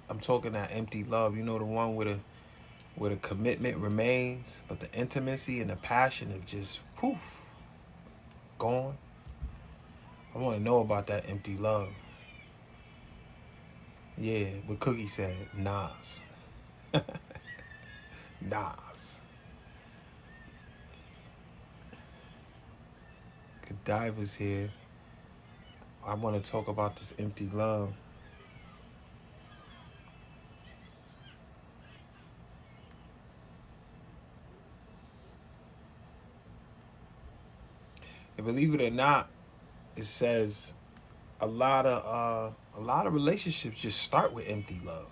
I'm talking that empty love. You know, the one where the commitment remains, but the intimacy and the passion have just poof gone. I want to know about that empty love. Yeah, what Cookie said, Nas. Nas. Godiva's here. I want to talk about this empty love. And believe it or not, it says a lot of relationships just start with empty love,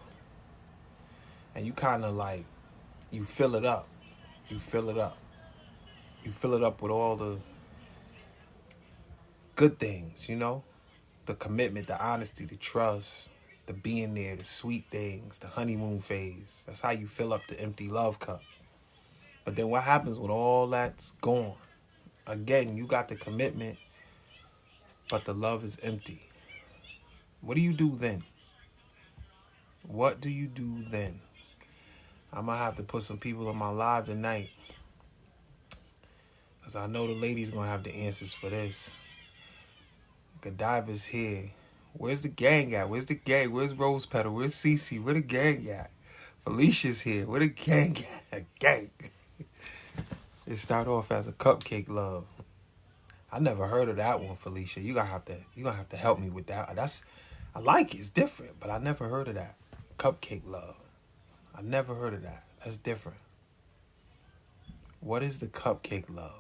and you kind of like you fill it up, you fill it up, you fill it up with all the good things, you know, the commitment, the honesty, the trust, the being there, the sweet things, the honeymoon phase. That's how you fill up the empty love cup. But then what happens when all that's gone? Again, you got the commitment, but the love is empty. What do you do then? What do you do then? I'm gonna have to put some people in my live tonight, because I know the ladies gonna have the answers for this. Godiva's here. Where's the gang at? Where's the gang? Where's Rose Petal? Where's Cece? Where the gang at? Felicia's here. Where the gang at? Gang. It start off as a cupcake love. I never heard of that one, Felicia. You gonna have to help me with that. That's I like it. It's different, but I never heard of that. Cupcake love. I never heard of that. That's different. What is the cupcake love?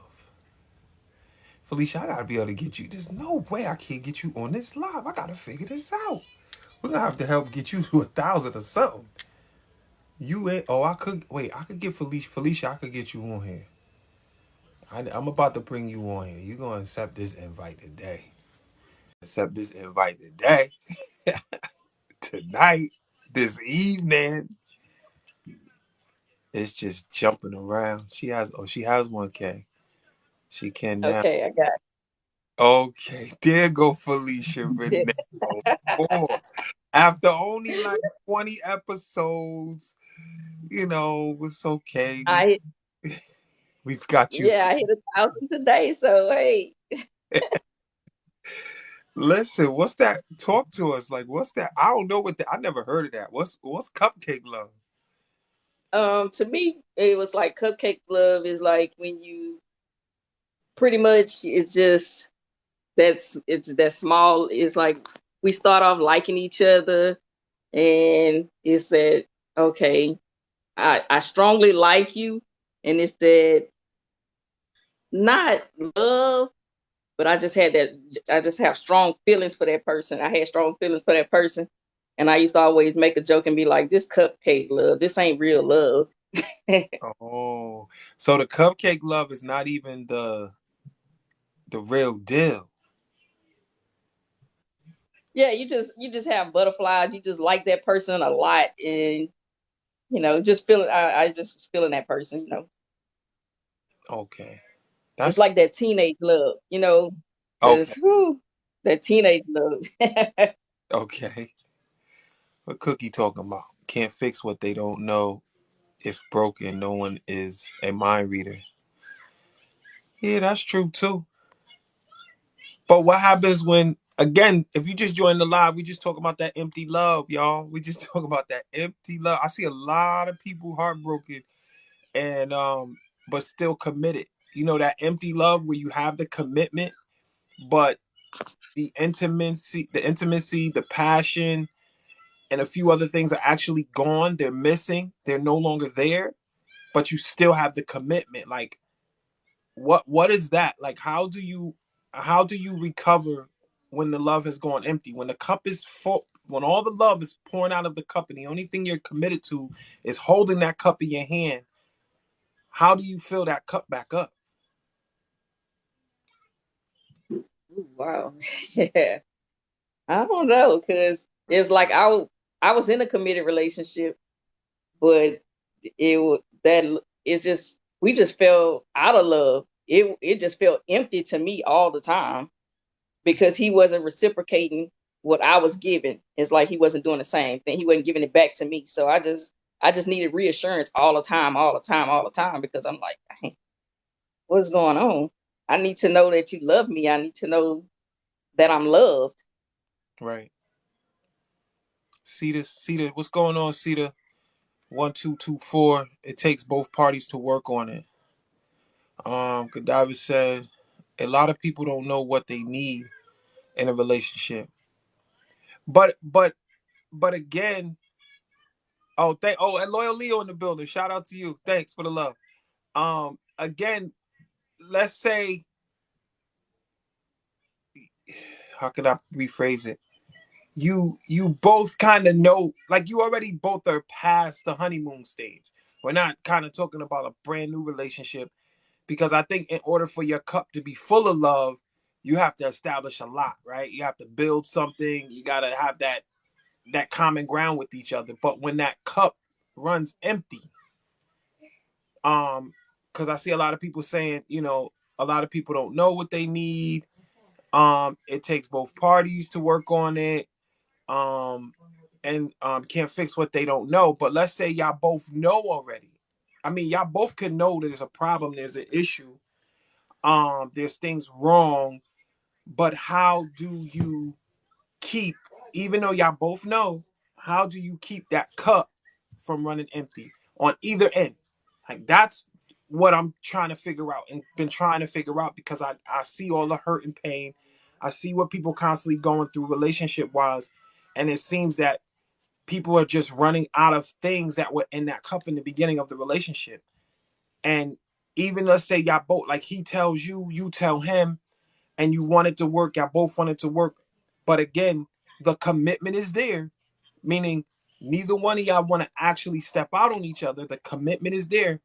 Felicia, I gotta be able to get you. There's no way I can't get you on this live. I gotta figure this out. We're gonna have to help get you to 1,000 or something. You ain't. Oh, I could wait. I could get Felicia. Felicia, I could get you on here. I'm about to bring you on here. You're gonna accept this invite today. Accept this invite today, tonight, this evening. It's just jumping around. She has 1K. She can now. Okay, I got Okay, there go Felicia it. Renee on board. After only like 20 episodes, it's okay. I We've got you. Yeah, I hit 1,000 today. So hey, Listen, what's that? Talk to us. Like, what's that? I don't know what I never heard of that. What's cupcake love? to me, it was like cupcake love is like when you pretty much it's just it's that small. It's like we start off liking each other, and it's that okay. I strongly like you, and it's that not love, but I just have strong feelings for that person. I had strong feelings for that person. And I used to always make a joke and be like, this cupcake love, this ain't real love. Oh, so the cupcake love is not even the real deal. Yeah, you just have butterflies. You just like that person a lot. And just feeling I just feeling that person. Okay, It's that's like that teenage love. okay. Just that teenage love. Okay, what Cookie talking about? Can't fix what they don't know. If broken, no one is a mind reader. Yeah, that's true too. But what happens when, again, if you just join the live, we just talk about that empty love, y'all. We just talk about that empty love. I see a lot of people heartbroken and but still committed. You know, that empty love where you have the commitment, but the intimacy, the passion, and a few other things are actually gone. They're missing. They're no longer there, but you still have the commitment. Like what is that? Like how do you recover when the love has gone empty? When the cup is full, when all the love is pouring out of the cup and the only thing you're committed to is holding that cup in your hand, how do you fill that cup back up? Ooh, wow. Yeah. I don't know, because it's like I was in a committed relationship, but it's just we just fell out of love. It just felt empty to me all the time because he wasn't reciprocating what I was giving. It's like he wasn't doing the same thing. He wasn't giving it back to me. So I just needed reassurance all the time, all the time, all the time, because I'm like, "Dang, what's going on? I need to know that you love me. I need to know that I'm loved." Right. Cedar, what's going on, Cedar? 1224. It takes both parties to work on it. Godiva said a lot of people don't know what they need in a relationship. But again, and Loyal Leo in the building. Shout out to you. Thanks for the love. Again, let's say, how can I rephrase it? You both kind of know, like you already both are past the honeymoon stage. We're not kind of talking about a brand new relationship, because I think in order for your cup to be full of love, you have to establish a lot, right? You have to build something. You got to have that common ground with each other. But when that cup runs empty, because I see a lot of people saying, a lot of people don't know what they need. It takes both parties to work on it. And can't fix what they don't know. But let's say y'all both know already. I mean, y'all both can know there's a problem, there's an issue, there's things wrong. But how do you keep, even though y'all both know, how do you keep that cup from running empty on either end? Like, that's what I'm trying to figure out, and been trying to figure out, because I see all the hurt and pain. I see what people constantly going through relationship wise. And it seems that people are just running out of things that were in that cup in the beginning of the relationship. And even, let's say y'all both, like, he tells you, you tell him, and you want it to work, y'all both want it to work. But again, the commitment is there, meaning neither one of y'all want to actually step out on each other. The commitment is there,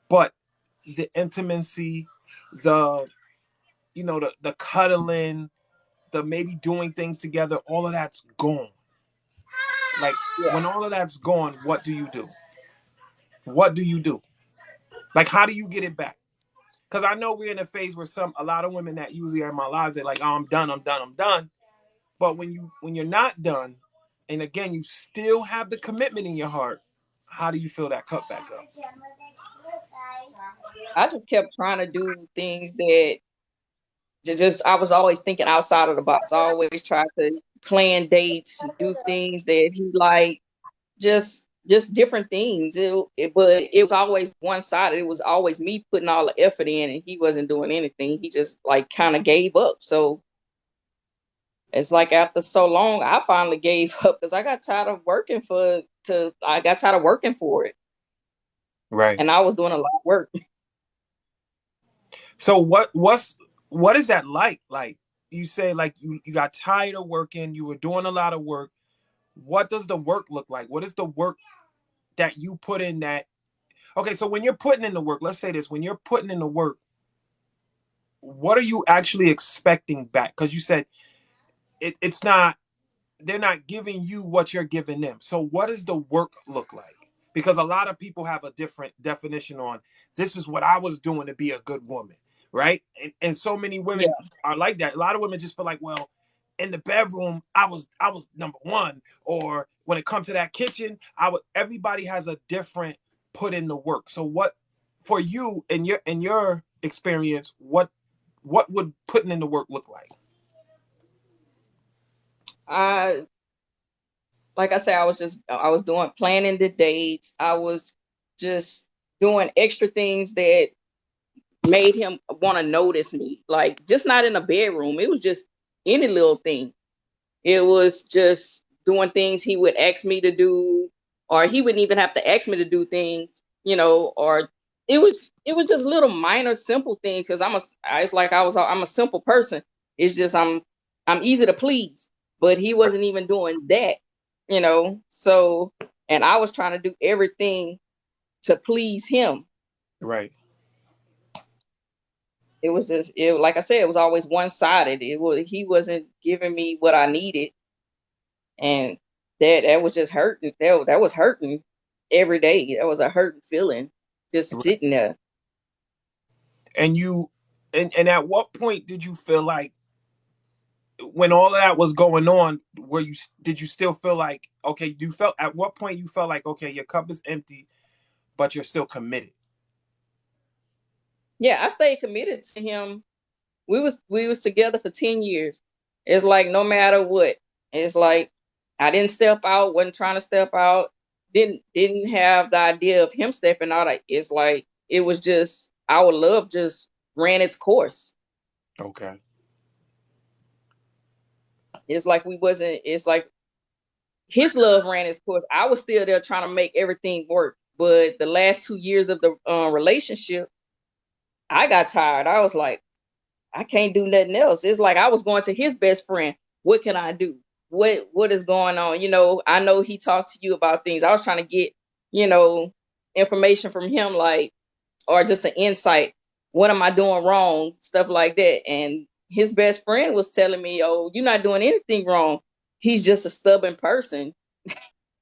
but the intimacy, the the cuddling, the maybe doing things together, all of that's gone. Like, Yeah. when all of that's gone, what do you do? What do you do? Like, how do you get it back? Because I know we're in a phase where a lot of women that usually are in my lives, they're like, "Oh, I'm done, I'm done, I'm done." But when you're not done, and again, you still have the commitment in your heart, how do you fill that cup back up? I just kept trying to do things that just I was always thinking outside of the box. I always tried to plan dates, do things that he liked, just different things. But it was always one sided. It was always me putting all the effort in, and he wasn't doing anything. He just like kind of gave up. So it's like after so long, I finally gave up because I got tired of working I got tired of working for it, Right. and I was doing a lot of work. So what is that like? Like, you say, like, you got tired of working, you were doing a lot of work. What does the work look like? What is the work that you put in that? Okay, so when you're putting in the work, let's say this, when you're putting in the work, what are you actually expecting back? Because you said it's not, they're not giving you what you're giving them. So what does the work look like? Because a lot of people have a different definition on, this is what I was doing to be a good woman, right? And so many Yeah, women are like that. A lot of women just feel like, well, in the bedroom, I was number one, or when it comes to that kitchen, I would. Everybody has a different put in the work. So what, for you, in your experience, what would putting in the work look like? I like I said, I was doing planning the dates. I was just doing extra things that made him want to notice me. Like just not in a bedroom. It was just any little thing. It was just doing things he would ask me to do, or he wouldn't even have to ask me to do things, or it was just little minor simple things because it's like I'm a simple person. It's just I'm easy to please, but he wasn't even doing that. So and I was trying to do everything to please him. Right. It was just like I said, it was always one sided. He wasn't giving me what I needed, and that was just hurting. That was hurting every day. That was a hurting feeling, just Right. sitting there. And you, and at what point did you feel like when all of that was going on, did you still feel like, okay, you felt, at what point you felt like, okay, your cup is empty, but you're still committed? Yeah, I stayed committed to him. We was together for 10 years. It's like no matter what. It's like I didn't step out, wasn't trying to step out, didn't have the idea of him stepping out. It's like it was just our love just ran its course. Okay. It's like we wasn't it's like his love ran its course. I was still there trying to make everything work. But the last 2 years of the relationship, I got tired. I was like, I can't do nothing else. It's like I was going to his best friend. What can I do? What is going on? I know he talked to you about things. I was trying to get, you know, information from him, like, or just an insight. What am I doing wrong? Stuff like that. And his best friend was telling me, "Oh, you're not doing anything wrong. He's just a stubborn person.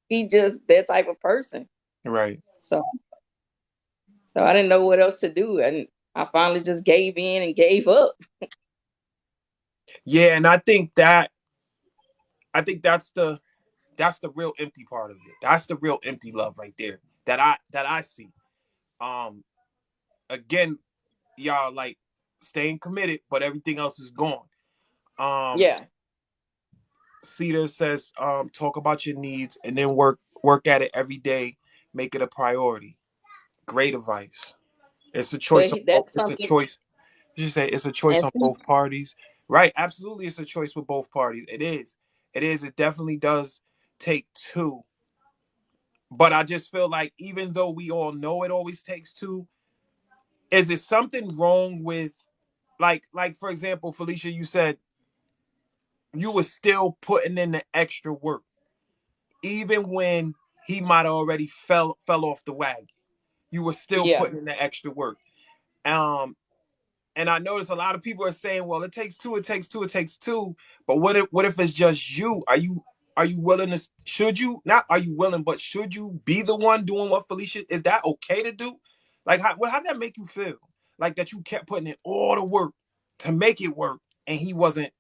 He just that type of person." Right. So, so I didn't know what else to do, and I finally just gave in and gave up. Yeah, and I think that's the real empty part of it. That's the real empty love right there that I see. Um, again, y'all like staying committed, but everything else is gone. Um, Yeah. Cedar says, talk about your needs and then work at it every day. Make it a priority. Great advice. It's a choice. That's It's a something. choice. You say it's a choice And on both parties, right? Absolutely, it's a choice with both parties. It is. It is. It definitely does take two. But I just feel like even though we all know it always takes two, is it something wrong with, like for example, Felicia, you said you were still putting in the extra work even when he might have already fell off the wagon. You were still yeah, putting in the extra work. Um, and I notice a lot of people are saying, "Well, it takes two, it takes two, it takes two." But what if it's just you? Are you willing to? Should you not? Are you willing? But should you be the one doing what Felicia? Is that okay to do? Like, how did that make you feel? Like that you kept putting in all the work to make it work, and he wasn't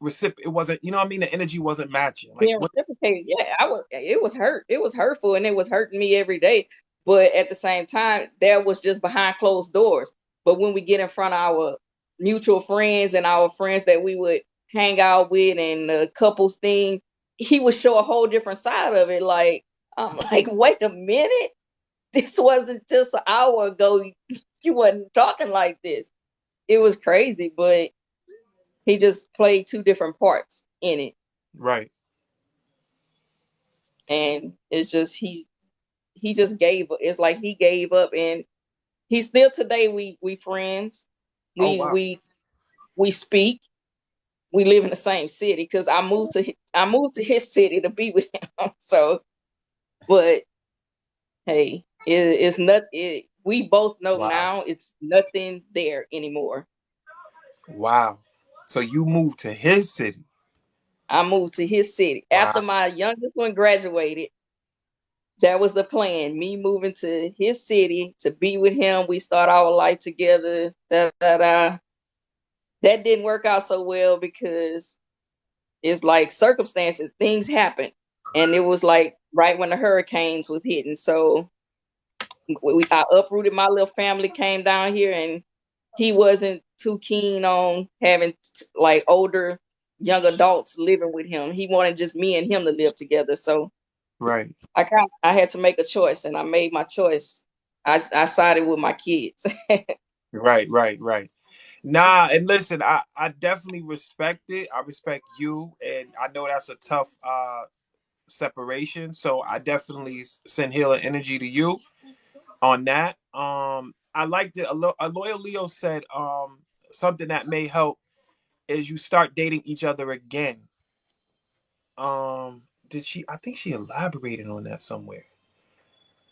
recipient. It wasn't. You know what I mean? The energy wasn't matching. Like being what? reciprocated. Yeah, I was. It was hurt. It was hurtful, and it was hurting me every day. But at the same time, that was just behind closed doors. But when we get in front of our mutual friends and our friends that we would hang out with, and the couples thing, he would show a whole different side of it. Like I'm like, wait a minute, this wasn't just an hour ago. You wasn't talking like this. It was crazy, but he just played two different parts in it. Right. And it's just he just gave up. It's like he gave up, and he's still today we friends. Oh we wow. we we speak. We live in the same city because I moved to his city to be with him. So but hey, it's not it, we both know Wow. now it's nothing there anymore. Wow. So you moved to his city. I moved to his city after Wow. my youngest one graduated. That was the plan. Me moving to his city to be with him. We start our life together. Da, da, da. That didn't work out so well because it's like circumstances, things happen. And it was like right when the hurricanes was hitting. So I uprooted my little family, came down here, and he wasn't too keen on having like older young adults living with him. He wanted just me and him to live together. So Right. I had to make a choice, and I made my choice. I sided with my kids. Right. Right. Right. Nah, and listen, I definitely respect it. I respect you, and I know that's a tough separation. So I definitely send healing energy to you on that. I liked it. A loyal Leo said something that may help is you start dating each other again. Did she? I think she elaborated on that somewhere.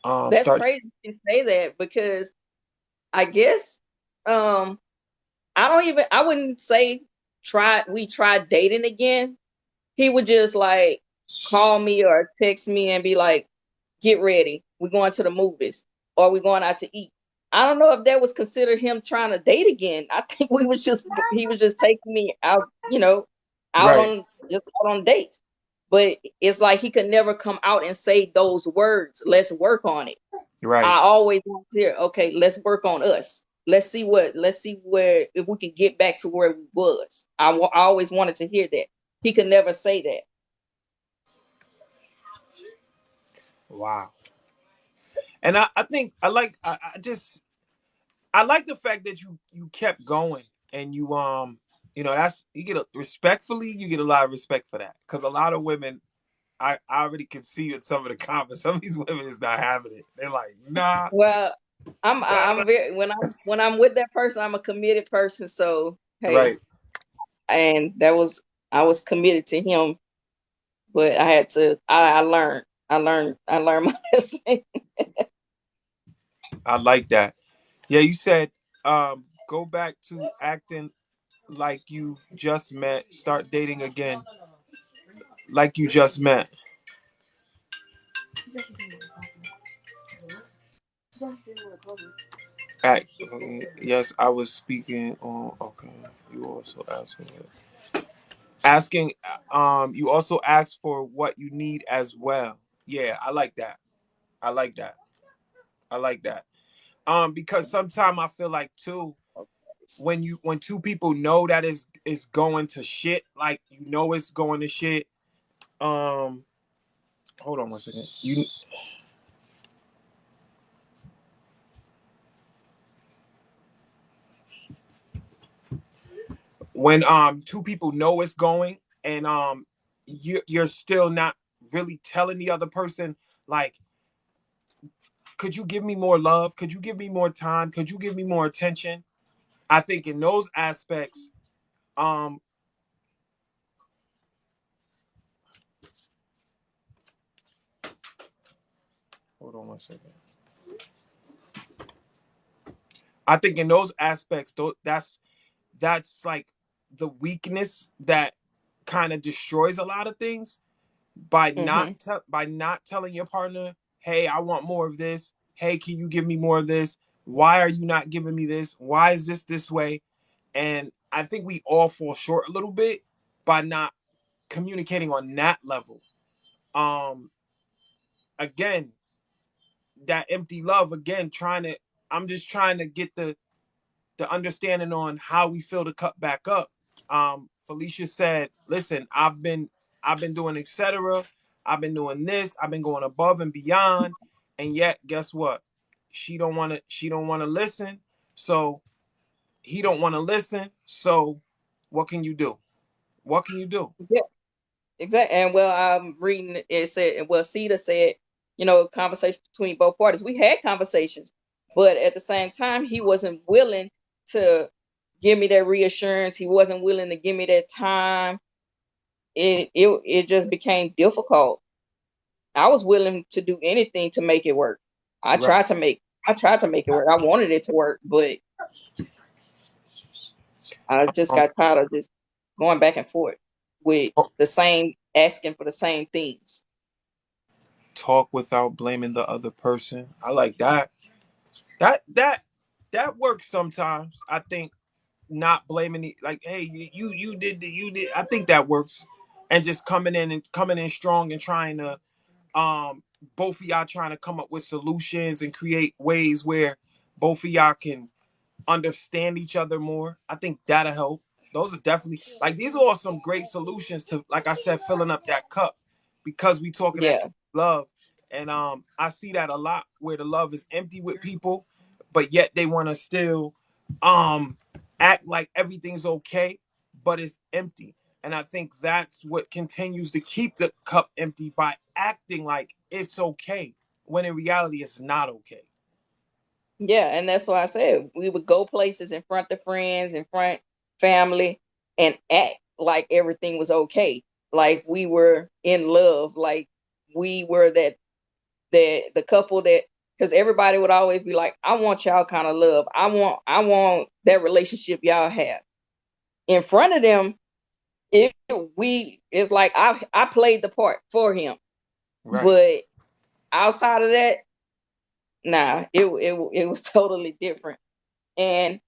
That's Start. crazy to say that because I guess um I wouldn't say we tried dating again. He would just like call me or text me and be like, get ready. We're going to the movies or we're going out to eat. I don't know if that was considered him trying to date again. I think he was just taking me out, out Right. on just out on dates. But it's like he could never come out and say those words. Let's work on it. Right. I always want to hear, okay, let's work on us. Let's see where if we can get back to where we was. I always wanted to hear that. He could never say that. Wow. And I think I just I like the fact that you kept going and you know that's you get a respectfully you get a lot of respect for that because a lot of women I already can see in some of the comments some of these women is not having it. They're like, nah. Well, I'm very when I'm with that person, I'm a committed person. So hey, Right. and that was I was committed to him, but I had to I learned my lesson. I like that. Yeah, you said go back to acting like you just met, start dating again like you just met. Act, yes, I was speaking on. Okay, you also asked me asking. You also asked for what you need as well. Yeah, I like that. I like that. I like that. Because sometimes I feel like too when two people know that is going to shit, like you know it's going to shit. Um, hold on one second. You when two people know it's going and you're still not really telling the other person like could you give me more love, could you give me more time, could you give me more attention. I think in those aspects um hold on one second. I think in those aspects though that's like the weakness that kind of destroys a lot of things by Hmm. by not telling your partner, "Hey, I want more of this. Hey, can you give me more of this? Why are you not giving me this? Why is this way?" And I think we all fall short a little bit by not communicating on that level. Um again, that empty love again trying to I'm just trying to get the understanding on how we fill the cup back up. Felicia said, "Listen, I've been doing etc. I've been doing this. I've been going above and beyond, and yet guess what? She don't want to listen. So he don't want to listen. So what can you do? What can you do? Yeah, exactly. And well, I'm reading it said, well, Cedar said, conversation between both parties. We had conversations, but at the same time, he wasn't willing to give me that reassurance. He wasn't willing to give me that time. It just became difficult. I was willing to do anything to make it work. Right. I tried to make it work. I wanted it to work, but I just Um, got tired of just going back and forth with the same asking for the same things. talk without blaming the other person. I like that. That that works sometimes. I think not blaming it like hey you did you did I think that works and just coming in strong and trying to both of y'all trying to come up with solutions and create ways where both of y'all can understand each other more. I think that'll help. Those are definitely like these are all some great solutions to, like I said, filling up that cup because we talking that Yeah. love. And I see that a lot where the love is empty with people, but yet they want to still um act like everything's okay, but it's empty. And I think that's what continues to keep the cup empty by acting like it's okay when in reality it's not okay. Yeah, and that's why I said we would go places in front of friends, in front family, and act like everything was okay, like we were in love, like we were the couple that because everybody would always be like, I want y'all kind of love. I want that relationship y'all have. In front of them, it we it's like I played the part for him, Right. but outside of that, nah, it was totally different. And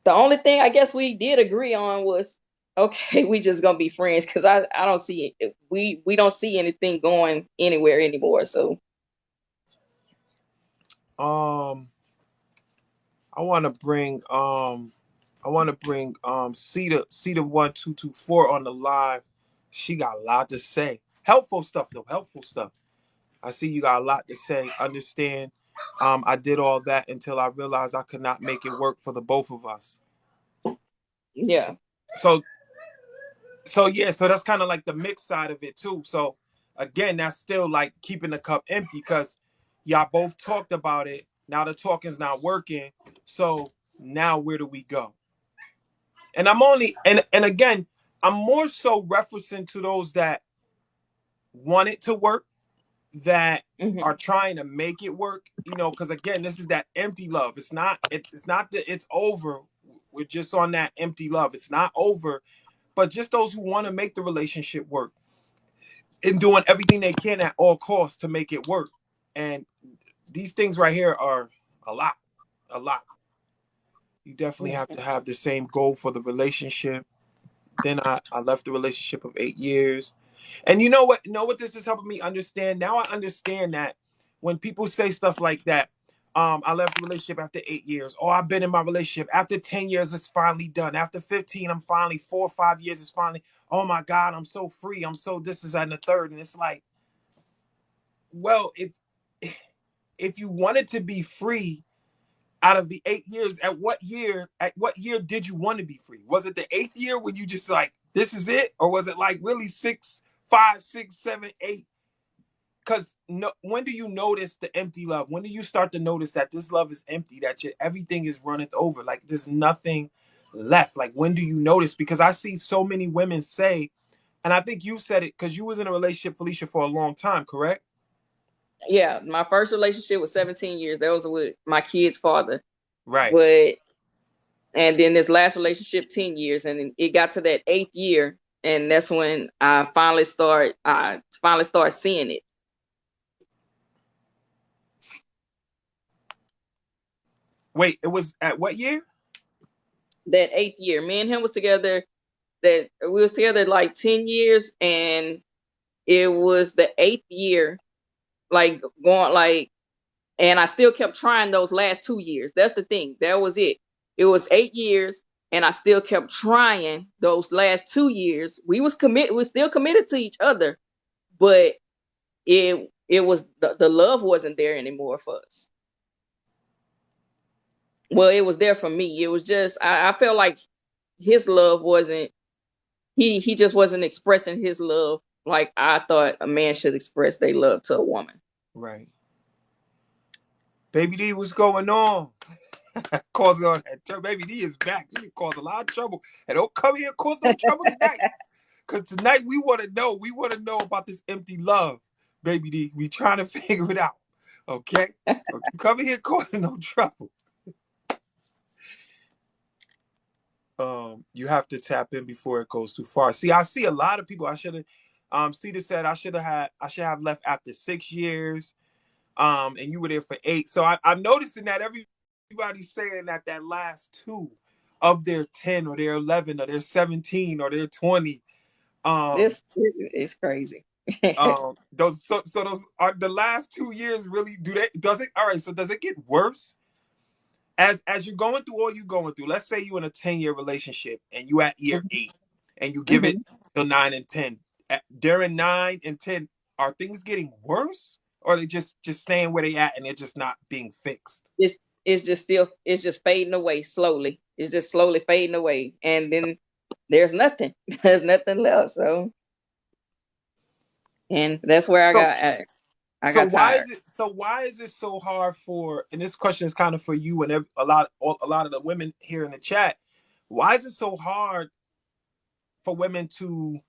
the only thing I guess we did agree on was okay, we just gonna be friends because I don't see it. We don't see anything going anywhere anymore. So Um, I want to bring Cedar 1224 on the live. She got a lot to say. Helpful stuff though. Helpful stuff. I see you got a lot to say. Understand. I did all that until I realized I could not make it work for the both of us. yeah. So yeah, so that's kind of like the mixed side of it too. So again, that's still like keeping the cup empty because y'all both talked about it. Now the talking's not working. So now where do we go? And I'm only and again, I'm more so referencing to those that want it to work, that Hmm. are trying to make it work, because again, this is that empty love. It's not that it's over. We're just on that empty love. It's not over, but just those who want to make the relationship work and doing everything they can at all costs to make it work. And these things right here are a lot, a lot. You definitely have to have the same goal for the relationship. Then I left the relationship of 8 years. And you know what? This is helping me understand? Now I understand that when people say stuff like that, I left the relationship after 8 years. Or I've been in my relationship. After 10 years, it's finally done. After 15, I'm finally 4 or 5 years, it's finally, oh my God, I'm so free. I'm so this is and the third. And it's like, well, if you wanted to be free out of the 8 years, at what year did you want to be free? Was it the eighth year when you just like, this is it? Or was it like really 6, 5, 6, 7, 8? Because no, when do you notice the empty love? When do you start to notice that this love is empty, that everything is runneth over? Like there's nothing left. Like when do you notice? Because I see so many women say, and I think you said it because you was in a relationship, Felicia, for a long time, correct? Yeah, my first relationship was 17 years. That was with my kid's father. Right. But and then this last relationship 10 years, and it got to that 8th year, and that's when I finally start seeing it. Wait, it was at what year? That 8th year, me and him was together. That we was together like 10 years, and it was the 8th year, like going like, and I still kept trying those last 2 years. That's the thing. That was it. It was 8 years, and I still kept trying those last 2 years. We was committed. We was still committed to each other, but it was the love wasn't there anymore for us. Well, it was there for me. It was just I felt like his love wasn't, he just wasn't expressing his love like I thought a man should express their love to a woman. Right. Baby D, what's going on? Causing all that trouble. Baby D is back. She caused a lot of trouble. And don't come here and cause no trouble tonight. Because tonight we want to know. We want to know about this empty love, Baby D. We trying to figure it out. Okay? Don't you come in here causing no trouble. You have to tap in before it goes too far. See, I see a lot of people. I should have Cedar said I should have left after 6 years. And you were there for 8. So I'm noticing that everybody's saying that last 2 of their 10 or their 11 or their 17 or their 20. Um, This is crazy. those those are the last 2 years really does it all right, so does it get worse as you're going through all you're going through? Let's say you're in a 10-year relationship and you at year 8 and you give it Mhm. till 9 and 10. During 9 and 10, are things getting worse? Or are they just staying where they at and they're just not being fixed? It's just fading away slowly. It's just slowly fading away, and then there's nothing. There's nothing left. So, and that's where So I got tired. why is it so hard for, and this question is kind of for you and a lot of the women here in the chat, why is it so hard for women to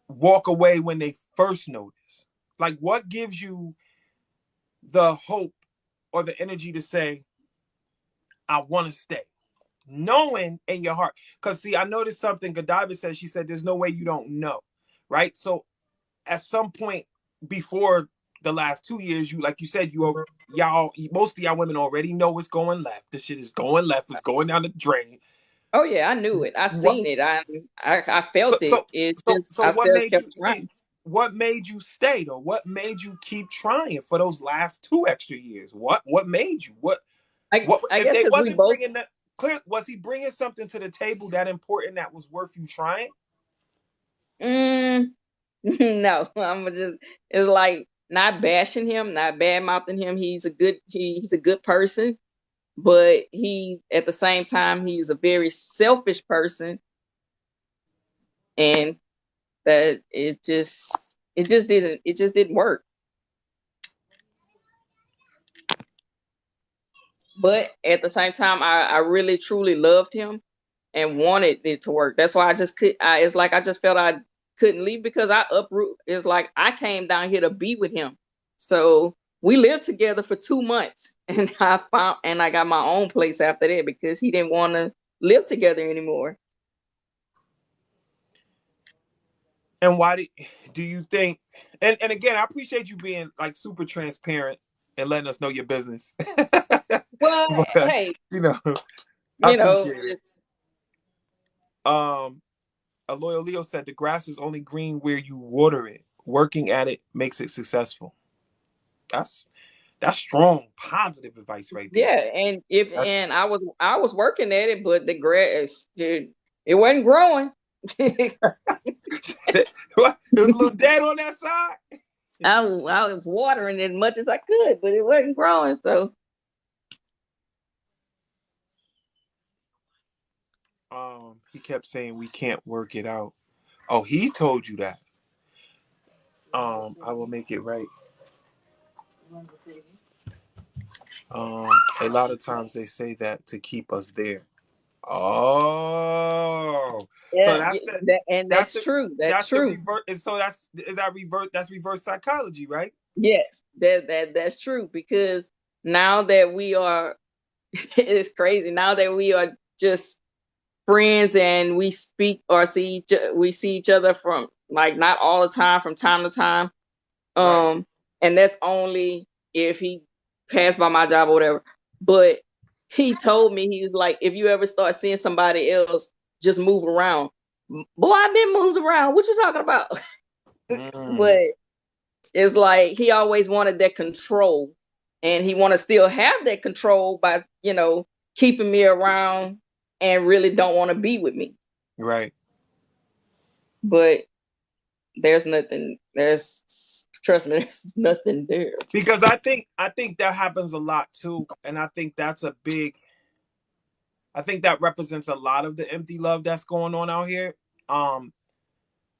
walk away when they first notice? Like what gives you the hope or the energy to say, I want to stay? Knowing in your heart. Because see, I noticed something Godiva said. She said, there's no way you don't know. Right. So at some point before the last 2 years, you, like you said, y'all, most of y'all women already know what's going left. This shit is going left. It's going down the drain. Oh yeah, I knew it. I What seen it. I so felt it. so It so just so I what still made kept you think? trying. What made you stay though? What made you keep trying for those last 2 extra years? What made you? What I if guess they because we wasn't both. bringing that clear? Was he bringing something to the table that important that was worth you trying? Mm, no, I'm just. It's like not bashing him, not bad mouthing him. He's a good person, but he at the same time he's a very selfish person, and that it just didn't work. But at the same time, I really truly loved him and wanted it to work. That's why I just could. It's like I just felt I couldn't leave because I uproot. It's like I came down here to be with him. So we lived together for 2 months, and I got my own place after that because he didn't want to live together anymore. And why do you think? And again, I appreciate you being like super transparent and letting us know your business. Well, But hey, you know, I you know, appreciate it. Um, a loyal Leo said the grass is only green where you water it. Working at it makes it successful. That's that's strong, positive advice right there. yeah, and if That's and I was working at it, but the grass it wasn't growing. what? It was a little dead on that side. I was watering it as much as I could, but it wasn't growing. So He kept saying we can't work it out. Oh, he told you that. I will make it right. Um, a lot of times they say that to keep us there. Oh, so yeah, and that's that's the true. That's that's the true. reverse. And so is that reverse? That's reverse psychology, right? Yes, that's true because now that we are, it's crazy. Now that we are just friends and we speak or we see each other from like not all the time, from time to time. Right, Um, and that's only if he passed by my job or whatever. But he told me he was like, if you ever start seeing somebody else, just move around. Boy, I've been moved around. What you talking about? But mm, it's like he always wanted that control, and he want to still have that control by keeping me around and really don't want to be with me. right. But there's nothing. There's trust me, there's nothing there. Because I think that happens a lot too, and I think that's a big. I think that represents a lot of the empty love that's going on out here. Um,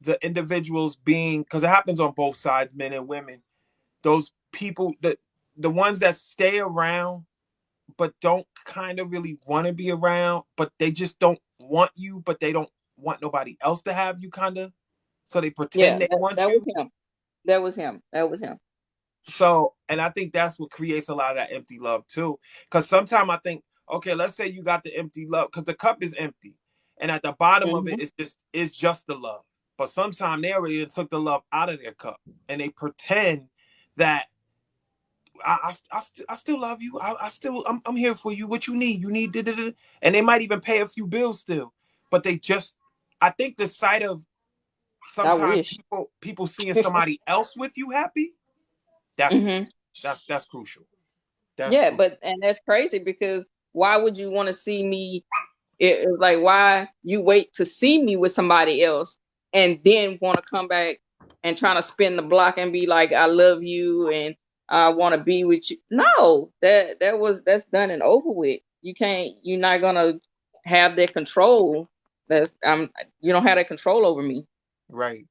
the individuals being because it happens on both sides, men and women. Those people that the ones that stay around but don't kind of really want to be around, but they just don't want you, but they don't want nobody else to have you, kind of. So they Yeah, pretend they want that was you. him. That was him. That was him. So, and I think that's what creates a lot of that empty love too. Because sometimes I think, okay, let's say you got the empty love, because the cup is empty, and at the bottom of it Hmm. is just the love. But sometimes they already took the love out of their cup, and they pretend that I still love you. I'm here for you. What you need, you need. Da, da, da. And they might even pay a few bills still, but they just. I think the sight of I sometimes wish. people seeing somebody else with you happy. That's Hmm. that's crucial. That's Yeah, crucial. but and that's crazy because why would you want to see me? It's like why you wait to see me with somebody else and then want to come back and trying to spin the block and be like, I love you and I want to be with you. No, that's done and over with. You can't. You're not gonna have that control. That's You don't have that control over me. Right.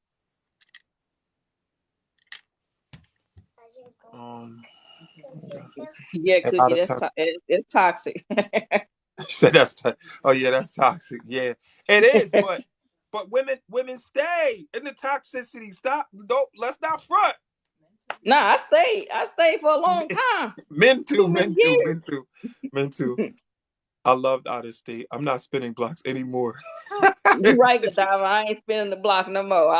Um. Yeah, A lot Cookie, of time. it's toxic. Said that's. Oh yeah, that's toxic. Yeah, it is. But women stay in the toxicity. Stop. Don't. Let's not front. Nah, I stayed for a long time, Men too. too many Men too. years. Men too. Men too. I loved out of state. I'm not spinning blocks anymore. You right, Godiva. I ain't spinning the block no more.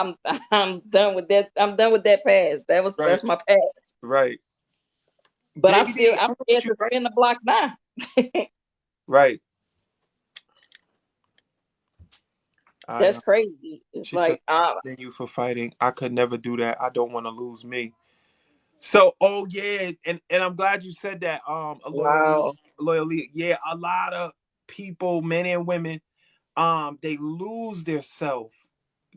I'm done with that. I'm done with that past. Right. That's my past. Right. But Baby D, I'm I'm with scared you. to Right. spin the block now. Right. I That's crazy. It's should tell like you for fighting. I could never do that. I don't want to lose me. So, oh yeah, and I'm glad you said that. A wow. loyally, yeah. A lot of people, men and women, they lose their self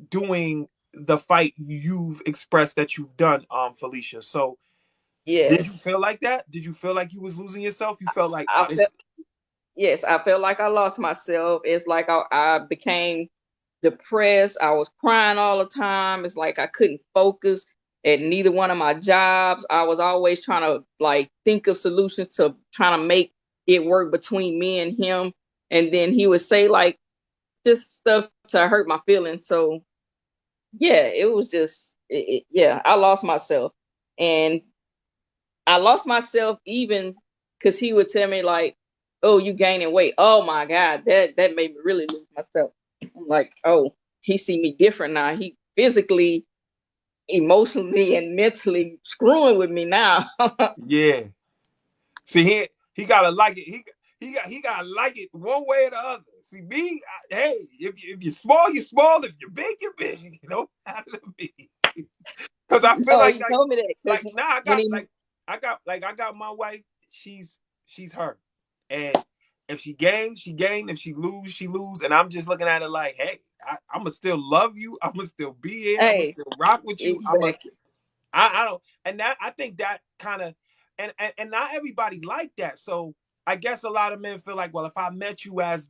doing the fight you've expressed that you've done, Felicia. So, did you Yes. feel like that? Did you feel like you was losing yourself? You felt like, I oh, this, felt yes, I felt like I lost myself. It's like I became depressed. I was crying all the time. It's like I couldn't focus at neither one of my jobs. I was always trying to like think of solutions to trying to make it work between me and him. And then he would say like just stuff to hurt my feelings. So yeah, it was just yeah, I lost myself. And I lost myself even because he would tell me like, "Oh, you gaining weight." Oh my God, that made me really lose myself. I'm like, oh, he see me different now. He physically, emotionally, and mentally screwing with me now. yeah. See, he gotta like it. He gotta like it one way or the other. See me, hey, if you're small, you're small. If you're big, you're big. You know, out of me. Because I feel Oh, like you told me that because now I when got he I got my wife. She's her, and if she gains, she gain. If she lose, she lose. And I'm just looking at it like, hey, I'm gonna still love you. I'm gonna still be here. I'm gonna hey, still rock with you. exactly. I don't, and that I think that kind of, and not everybody like that. So I guess a lot of men feel like, well, if I met you as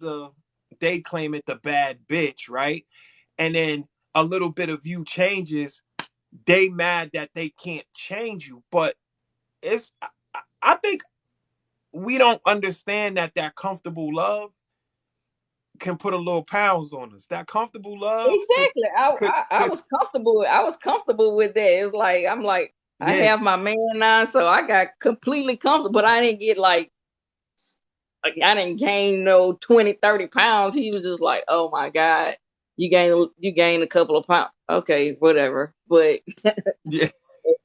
they claim it, the bad bitch, right? And then a little bit of you changes, they mad that they can't change you. But it's, I think we don't understand that comfortable love can put a little pounds on us. That comfortable love Exactly. I could, was comfortable. I was comfortable with that. It's like I'm like I yeah, have my man now, so I got completely comfortable. But I didn't get like I didn't gain no 20, 30 pounds. He was just like, oh my God, you gained a couple of pounds. Okay, whatever. But yeah.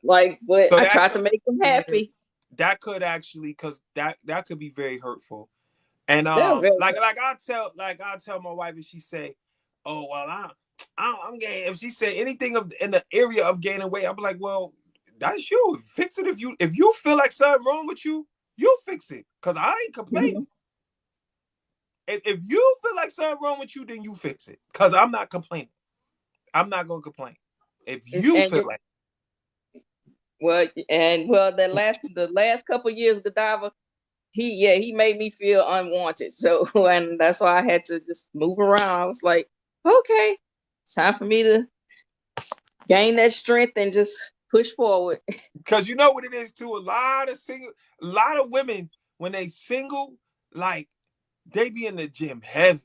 but So I that tried could, to make him yeah, happy. that could actually, because that could be very hurtful. And That was very like I tell my wife, and she say, "Oh well, I'm gaining." If she say anything of in the area of gaining weight, I'm like, "Well, that's you. Fix it if you feel like something wrong with you, you fix it. Cause I ain't complaining. good. If you feel like something wrong with you, then you fix it. Cause I'm not complaining. I'm not gonna complain. If you And feel like the last couple of years, Godiva, he made me feel unwanted. So and that's why I had to just move around. I was like, okay, it's time for me to gain that strength and just push forward. because you know what it is too. A lot of women when they single, like they be in the gym heavy.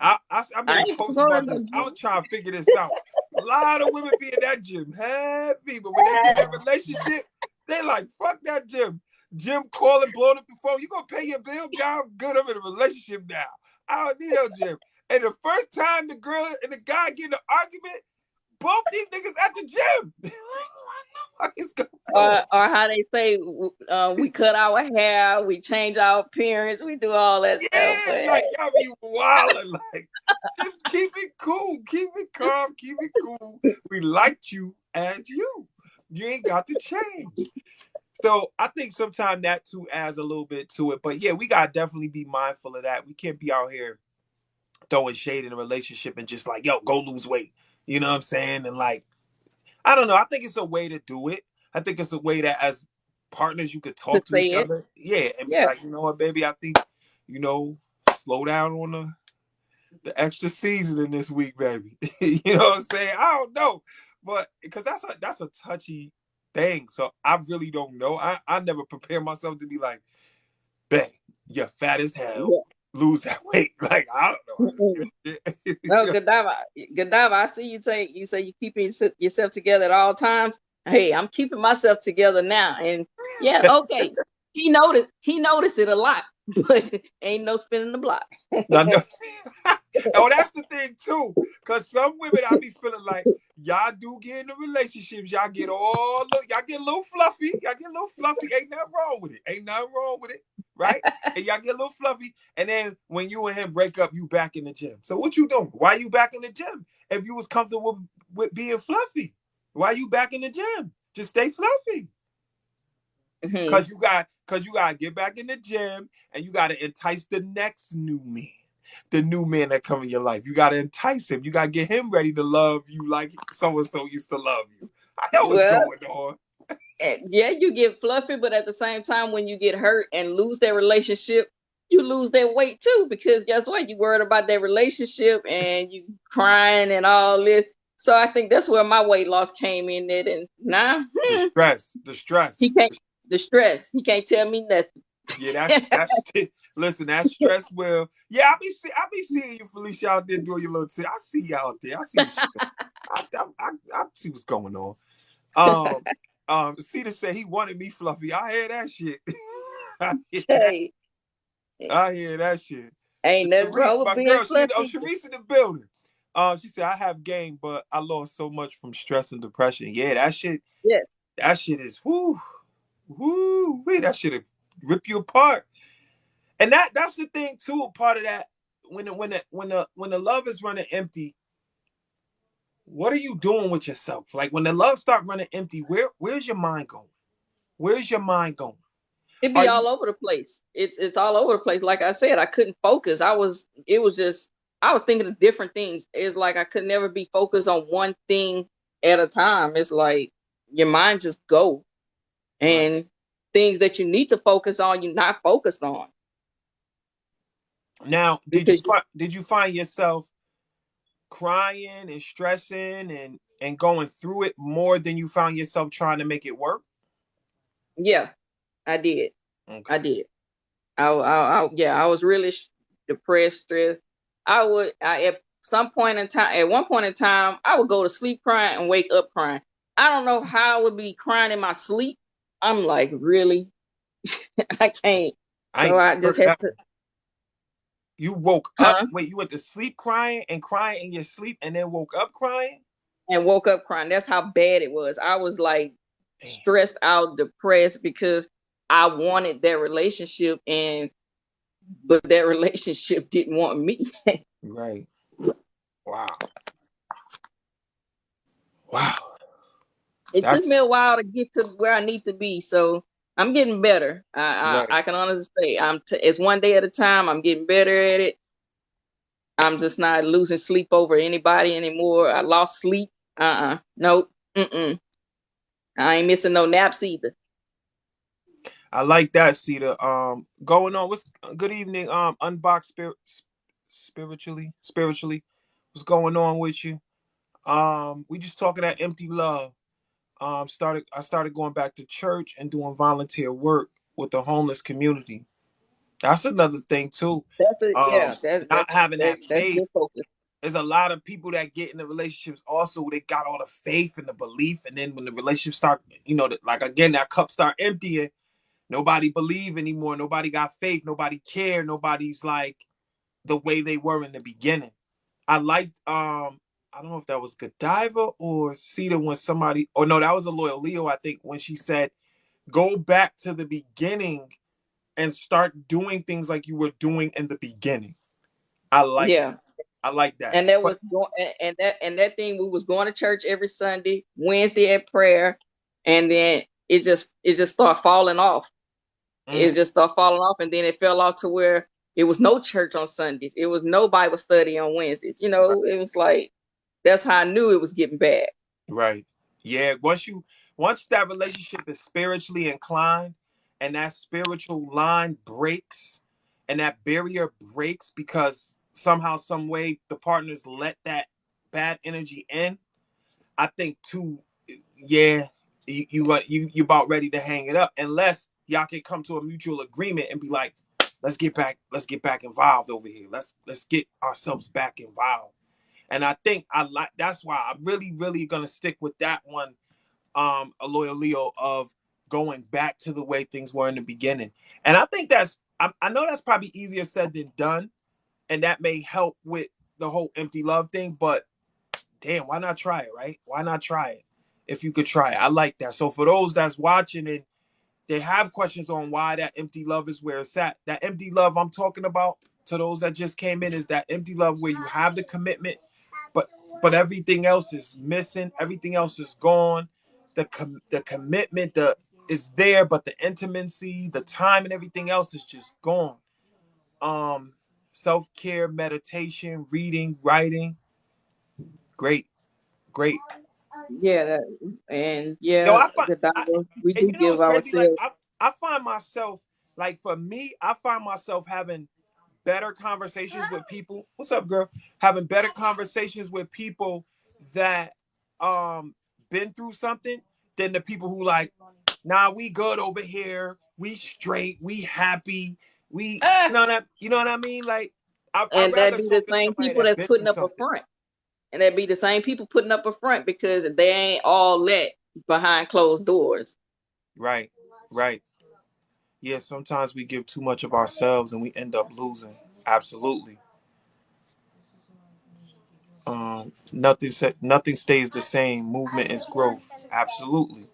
I I made a ain't post going about to this. no I was gym. trying to figure this out. A lot of women be in that gym heavy, but when they get in a relationship, they like, fuck that gym. Gym calling, blowing up the phone. You gonna pay your bill? Now I'm good. I'm in a relationship now. I don't need no gym. And the first time the girl and the guy get in an argument, both these niggas at the gym. Like, what the fuck is going on? Or how they say, we cut our hair, we change our appearance, we do all that stuff. Yeah, But like y'all be wilding. Like, just keep it cool, keep it calm, keep it cool. We liked you as you. You ain't got to change. So I think sometimes that too adds a little bit to it. But yeah, we gotta definitely be mindful of that. We can't be out here throwing shade in a relationship and just like, yo, go lose weight. You know what I'm saying? And like, I don't know. I think it's a way to do it. I think it's a way that as partners you could to talk to say each it, other. Yeah, and be yeah. like, you know what, baby, I think, you know, slow down on the extra seasoning this week, baby. You know what I'm saying? I don't know. But because that's a touchy thing. So I really don't know. I never prepare myself to be like, bang, you're fat as hell. Yeah. Lose that weight. Like, I don't know how to say that shit. No, Godiva, I see you say you keeping yourself together at all times. Hey, I'm keeping myself together now. And yeah, okay. He noticed it a lot, but ain't no spinning the block. No, no. Oh, that's the thing too. Cause some women I be feeling like y'all do get into relationships, y'all get a little fluffy. Y'all get a little fluffy. Ain't nothing wrong with it. Ain't nothing wrong with it. right? And y'all get a little fluffy. And then when you and him break up, you back in the gym. So what you doing? Why you back in the gym? If you was comfortable with being fluffy, why you back in the gym? Just stay fluffy. Hmm. Cause you gotta get back in the gym and you gotta entice the next new man. The new man that come in your life. You gotta entice him. You gotta get him ready to love you like so and so used to love you. I know what's Well, going on. yeah, you get fluffy, but at the same time, when you get hurt and lose that relationship, you lose that weight too. Because guess what? You worried about that relationship and you crying and all this. So I think that's where my weight loss came in. It and nah, The stress. The he stress. can't. The stress. He can't tell me nothing. Yeah, that's listen, that stress will. Yeah, I be seeing you, Felicia, out there doing your little thing. I see you out there. I see what you doing. I see what's going on. Cedar said he wanted me fluffy. I hear that shit. I hear that. Hey, I hear that shit. ain't nothing wrong Sharice, with my being girl, fluffy. Sharice in the building. She said I have game, but I lost so much from stress and depression. Yeah, Yes. that shit is whoo, that shit rip you apart. And that's the thing too. A part of that when the love is running empty, what are you doing with yourself? Like when the love start running empty, where's your mind going? Where's your mind going? It Are be you all over the place. It's all over the place. Like I said, I couldn't focus. It was just I was thinking of different things. It's like I could never be focused on one thing at a time. It's like your mind just go right and things that you need to focus on, you're not focused on now? because Did you find yourself crying and stressing and going through it more than you found yourself trying to make it work? yeah, I did. I Okay. did. Yeah, I was really depressed, stressed. At some point in time, at one point in time, I would go to sleep crying and wake up crying. I don't know how I would be crying in my sleep. I'm like, really? I can't. I So ain't I just heard had that. to, You woke up. huh? Wait, you went to sleep crying and crying in your sleep and then woke up crying? And woke up crying. That's how bad it was. I was like Damn. stressed out, depressed because I wanted that relationship and but that relationship didn't want me. Right. Wow. Wow. It took That's me a while to get to where I need to be, so I'm getting better. right. I can honestly say it's one day at a time. I'm getting better at it. I'm just not losing sleep over anybody anymore. I lost sleep. Nope. Mm-mm. I ain't missing no naps either. I like that, Cedar. Going on. What's good evening? Unbox spiritually. What's going on with you? We just talking that empty love. I started going back to church and doing volunteer work with the homeless community. That's another thing too. That's it. Um, Yeah, that's not having that that's faith. good focus. There's a lot of people that get in the relationships also they got all the faith and the belief, and then when the relationship start, like again that cup start emptying, nobody believe anymore, nobody got faith, nobody care, nobody's like the way they were in the beginning. I liked I don't know if that was Godiva or Cedar when somebody, or no, that was a Loyal Leo, I think, when she said, go back to the beginning and start doing things like you were doing in the beginning. I like that. Yeah, I like that. and that But was going and that thing we was going to church every Sunday, Wednesday at prayer, and then it just started falling off. It mm, just started falling off, and then it fell off to where it was no church on Sundays. It was no Bible study on Wednesdays. right, It was like that's how I knew it was getting bad. right. Yeah, once that relationship is spiritually inclined and that spiritual line breaks and that barrier breaks because somehow, some way the partners let that bad energy in, I think too, yeah, you about ready to hang it up unless y'all can come to a mutual agreement and be like, let's get back involved over here. Let's get ourselves back involved. And I think I like that's why I'm really gonna stick with that one, a Loyal Leo of going back to the way things were in the beginning. And I think I know that's probably easier said than done, and that may help with the whole empty love thing, but damn, why not try it, right? Why not try it? If you could try it. I like that. So for those that's watching They have questions on why that empty love is where it's at. That empty love I'm talking about, to those that just came in, is that empty love where you have the commitment, but everything else is missing. Everything else is gone. The commitment is there, but the intimacy, the time, and everything else is just gone. Um, Self-care, meditation, reading, writing, great, great. Yeah, and Yo, yeah, the I Bible, we and do you know give what's crazy? Like ourselves. I find myself, like, for me, I find myself having better conversations with people. What's up, girl? Having better conversations with people that been through something than the people who like, nah, we good over here, we straight, we happy, we, Ah, you know what I mean? Like, I'd and that rather be the talk to same somebody people that's that's been through putting up a something. front. And that be the same people putting up a front because they ain't all that behind closed doors. Right, right. Yeah, sometimes we give too much of ourselves and we end up losing. Absolutely. Nothing stays the same. Movement is growth. Absolutely.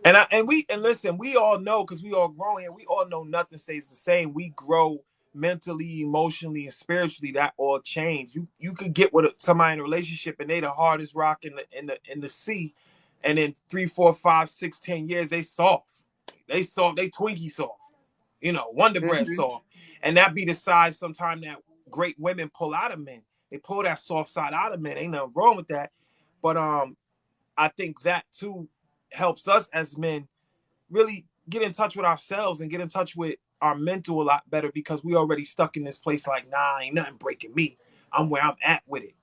And listen, we all know, because we all grow here. We all know nothing stays the same. We grow mentally, emotionally, and spiritually. That all change. You could get with somebody in a relationship and they the hardest rock in the sea, and in 3, 4, 5, 6, 10 years they soft. They soft. They Twinkie soft. Wonder Bread Hmm. soft. And that be the side sometimes that great women pull out of men. They pull that soft side out of men. Ain't nothing wrong with that. But I think that too helps us as men really get in touch with ourselves and get in touch with our mental a lot better, because we already stuck in this place like, nah, ain't nothing breaking me. I'm where I'm at with it.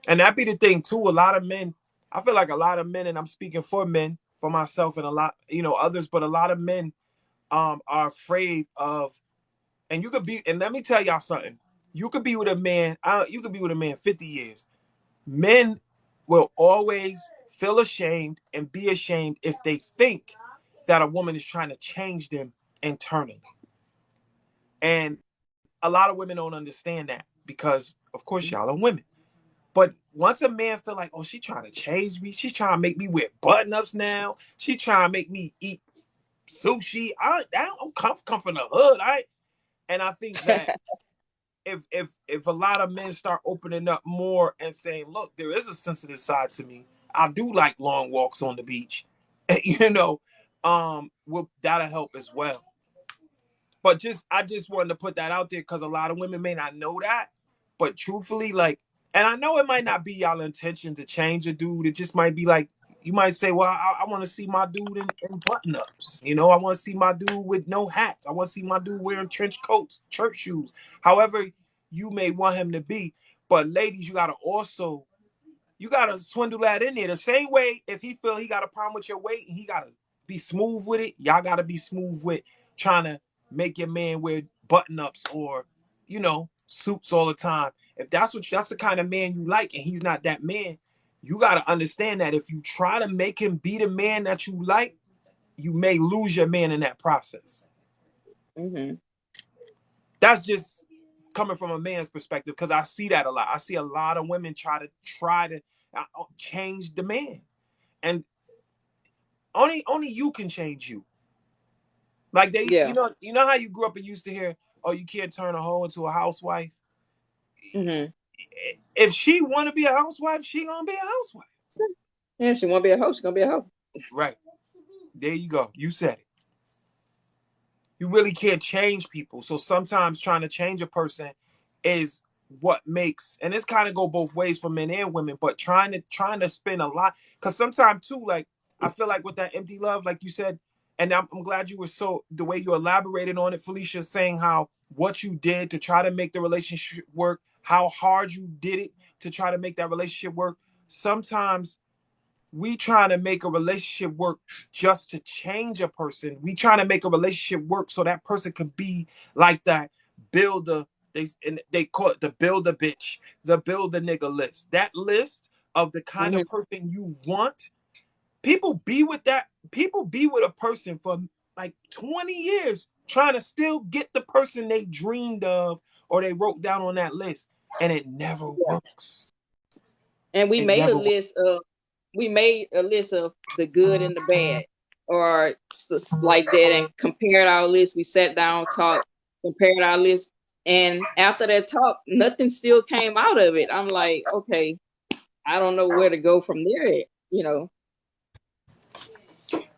And that be the thing too. A lot of men, I feel like a lot of men, and I'm speaking for men, for myself, and a lot, others, but a lot of men are afraid of, and you could be, and let me tell y'all something. You could be with a man, you could be with a man 50 years. Men will always feel ashamed and be ashamed if they think that a woman is trying to change them internally. And a lot of women don't understand that, because, of course, y'all are women. But once a man feel like, oh, she trying to change me, she's trying to make me wear button ups now, she trying to make me eat sushi. I'm come from the hood. And I think that if a lot of men start opening up more and saying, look, there is a sensitive side to me. I do like long walks on the beach. That'll help as well. But I just wanted to put that out there, because a lot of women may not know that. But truthfully, like, and I know it might not be y'all intention to change a dude. It just might be like, you might say, well, I want to see my dude in button ups. I want to see my dude with no hat. I want to see my dude wearing trench coats, church shoes, however you may want him to be. But ladies, you gotta swindle that in there. The same way, if he feel he got a problem with your weight and he gotta be smooth with it, y'all gotta be smooth with trying to make your man wear button ups or suits all the time. If that's the kind of man you like, and he's not that man, you gotta understand that if you try to make him be the man that you like, you may lose your man in that process. Hmm. That's just coming from a man's perspective, because I see that a lot. I see a lot of women try to change the man, and only you can change you. Like, they, Yeah. how you grew up and used to hear, oh, you can't turn a hoe into a housewife. Hmm. If she want to be a housewife, she gonna be a housewife. Yeah, she want to be a host. She's gonna be a host. Right there, you go. You said it. You really can't change people. So sometimes trying to change a person is what makes, and this kind of go both ways for men and women, but trying to spend a lot, because sometimes too, like, I feel like with that empty love, like you said, and I'm glad you were, so the way you elaborated on it, Felicia, saying how what you did to try to make the relationship work, how hard you did it to try to make that relationship work. Sometimes we trying to make a relationship work just to change a person. We trying to make a relationship work so that person could be like that builder. They call it the builder bitch, the builder nigga list. That list of the kind Hmm. of person you want. People be with a person for like 20 years trying to still get the person they dreamed of or they wrote down on that list. And it never Yeah. works. And we It made a never works. list of. we made a list of the good and the bad, or like that, and compared our list. We sat down, talked, compared our list, and after that talk, nothing still came out of it. I'm like, okay, I don't know where to go from there. You know.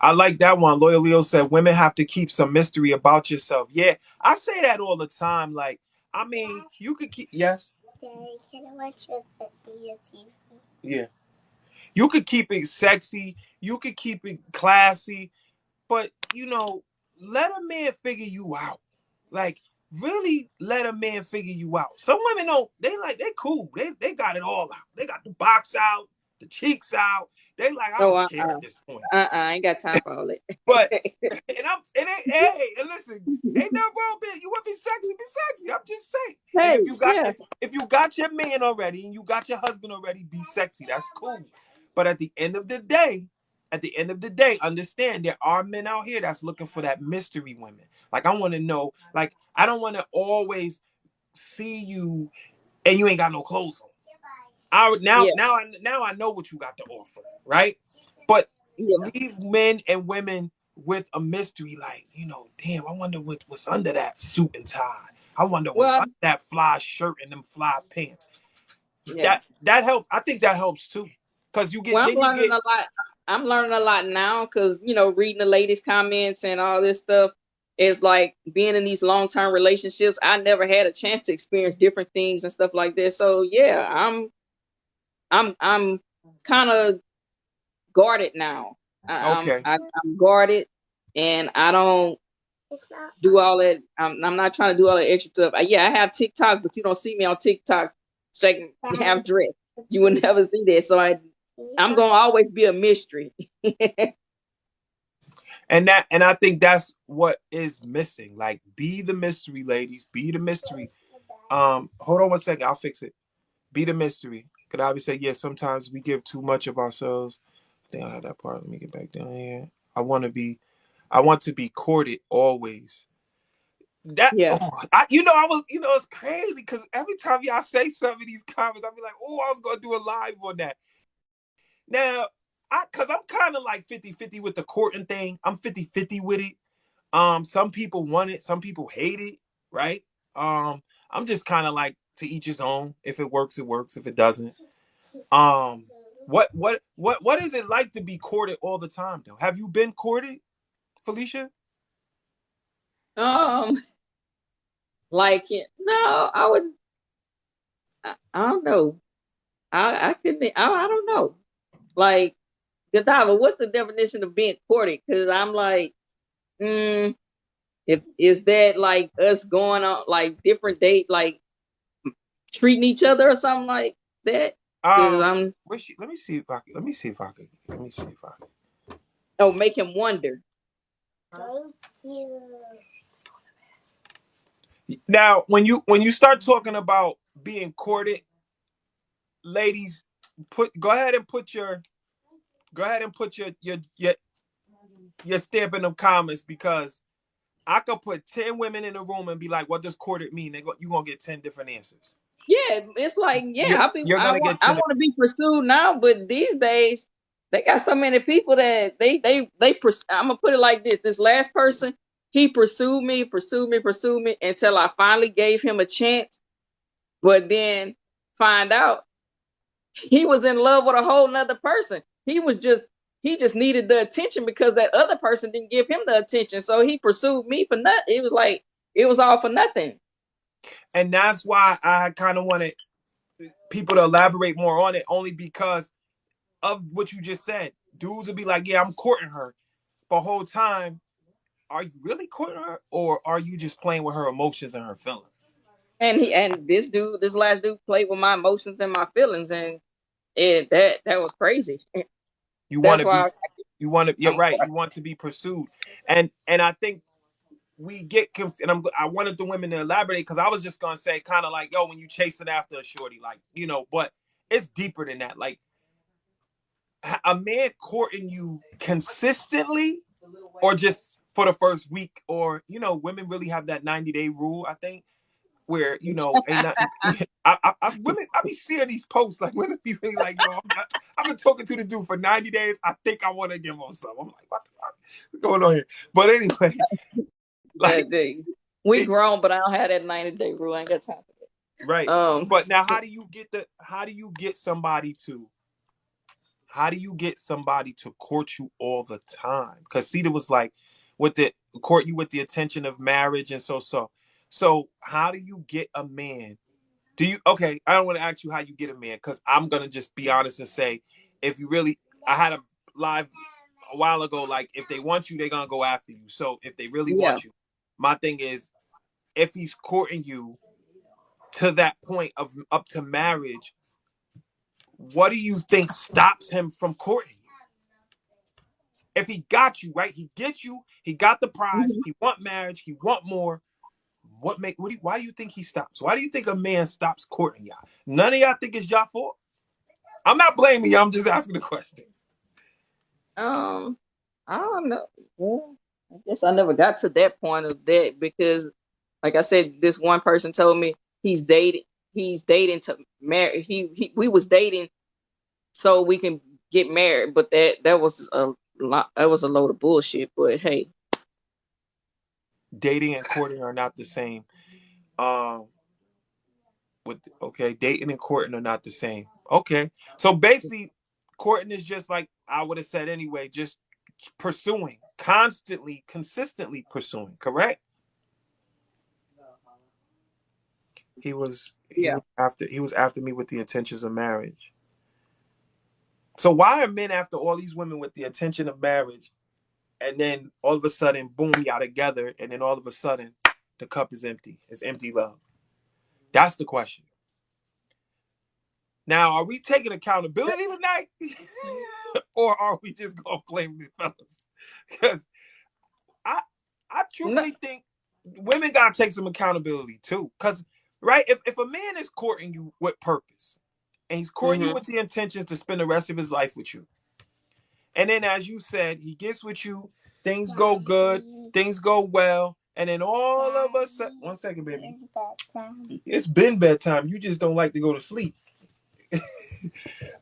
I like that one. Loyal Leo said women have to keep some mystery about yourself. Yeah, I say that all the time. Like, I mean, you could keep, yes. Daddy, can I watch your TV? Yeah. You could keep it sexy. You could keep it classy. But, let a man figure you out. Like, really let a man figure you out. Some women don't, they cool. They got it all out. They got the box out, the cheeks out. They like, I Oh, don't care at this point. I ain't got time for all that. But and listen, ain't nothing wrong with it. You want to be sexy. I'm just saying. And Hey, if you got yeah. if you got your man already and you got your husband already, be sexy. That's cool. But at the end of the day, understand there are men out here that's looking for that mystery women. Like, I want to know, like, I don't want to always see you and you ain't got no clothes on. Yeah, Now I know what you got to offer, right? But yeah. leave men and women with a mystery, like, damn, I wonder what's under that suit and tie. I wonder what's Well, under that fly shirt and them fly pants. yeah. That help. I think that helps too, because Well, you get. I'm learning a lot now because, reading the ladies' comments and all this stuff is like being in these long-term relationships. I never had a chance to experience different things and stuff like this. So yeah, I'm kind of guarded now. Okay. I'm guarded, and I don't do all that. I'm not trying to do all that extra stuff. Yeah, I have TikTok, but you don't see me on TikTok shaking half dressed. You would never see that. So I'm gonna always be a mystery. And I think that's what is missing. Like, be the mystery, ladies. Be the mystery. Hold on one second. I'll fix it. Be the mystery. Could I say, yeah, sometimes we give too much of ourselves. I think I had that part. Let me get back down here. I want to be courted always. That Yeah. I was it's crazy because every time y'all say some of these comments, I'll be like, oh, I was gonna do a live on that. Now, cause I'm kind of like 50-50 with the courting thing. I'm 50-50 with it. Some people want it, some people hate it, right? I'm just kind of like, to each his own. If it works, it works. If it doesn't, um, what is it like to be courted all the time though? Have you been courted, Felicia? Um, like no, I would. I don't know. I couldn't. I don't know. Like, Godiva, what's the definition of being courted? Because I'm like, if is that like us going on like different date, like treating each other or something like that? Because I'm Let me see if I can. Let me see if I can. Let me see if I can. make him wonder. Thank you. Now, when you start talking about being courted, ladies, go ahead and put your stamp in them comments, because I could put 10 women in a room and be like, what does courted mean? You gonna get 10 different answers. Yeah, it's like, You're, you're I gonna want get 10. to be pursued now, but these days they got so many people that I'm gonna put it like this. This last person, he pursued me until I finally gave him a chance, but then find out he was in love with a whole nother person. He just needed the attention because that other person didn't give him the attention. So he pursued me for nothing. It was like it was all for nothing. And that's why I kind of wanted people to elaborate more on it, only because of what you just said. Dudes would be like, yeah, I'm courting her. The whole time, are you really courting her, or are you just playing with her emotions and her feelings? And this last dude played with my emotions and my feelings, and that was crazy. You want That's to be why you're I'm right. You want to be pursued. And I think we get and I wanted the women to elaborate, because I was just gonna say kind of like, yo, when you chasing after a shorty, like, but it's deeper than that. Like, a man courting you consistently, or just for the first week, or women really have that 90-day rule, I think. where ain't nothing. Women, I be seeing these posts like women be really like, yo, I've been talking to this dude for 90 days. I think I want to give him some. I'm like, what the fuck is going on here? But anyway, like That day. We it, grown, but I don't have that 90-day rule. I ain't got time for that. right. But now, how do you get somebody to court you all the time? Because Cedar was like, court you with the intention of marriage, and so how do you get a man? Okay, I don't want to ask you how you get a man, because I'm gonna just be honest and say, if you really, I had a live a while ago, like, if they want you, they're gonna go after you. So if they really Yeah. want you, my thing is, if he's courting you to that point of up to marriage, what do you think stops him from courting you? If he got you, right, he gets you, he got the prize, he want marriage, he want more. Why do you think he stops? Why do you think a man stops courting y'all? None of y'all think it's y'all fault. I'm not blaming you. I'm just asking the question. I don't know. Well, I guess I never got to that point of that because, like I said, this one person told me he's dating to marry. We was dating so we can get married, but that was a lot. That was a load of bullshit. But hey, Dating and courting are not the same. Dating and courting are not the same. Okay, so basically, courting is just like I would have said anyway, just pursuing, constantly, consistently pursuing. Correct? He was after me with the intentions of marriage. So why are men after all these women with the intention of marriage, and then all of a sudden, boom, y'all together, and then all of a sudden, the cup is empty. It's empty love. That's the question. Now, are we taking accountability tonight? Or are we just going to blame the fellas? Because I truthfully think women got to take some accountability too. Because, right, if a man is courting you with purpose, and he's courting you with the intention to spend the rest of his life with you, and then, as you said, he gets with you, things go good, things go well, and then all of a sudden, 1 second, baby. It's bedtime. It's been bedtime. You just don't like to go to sleep.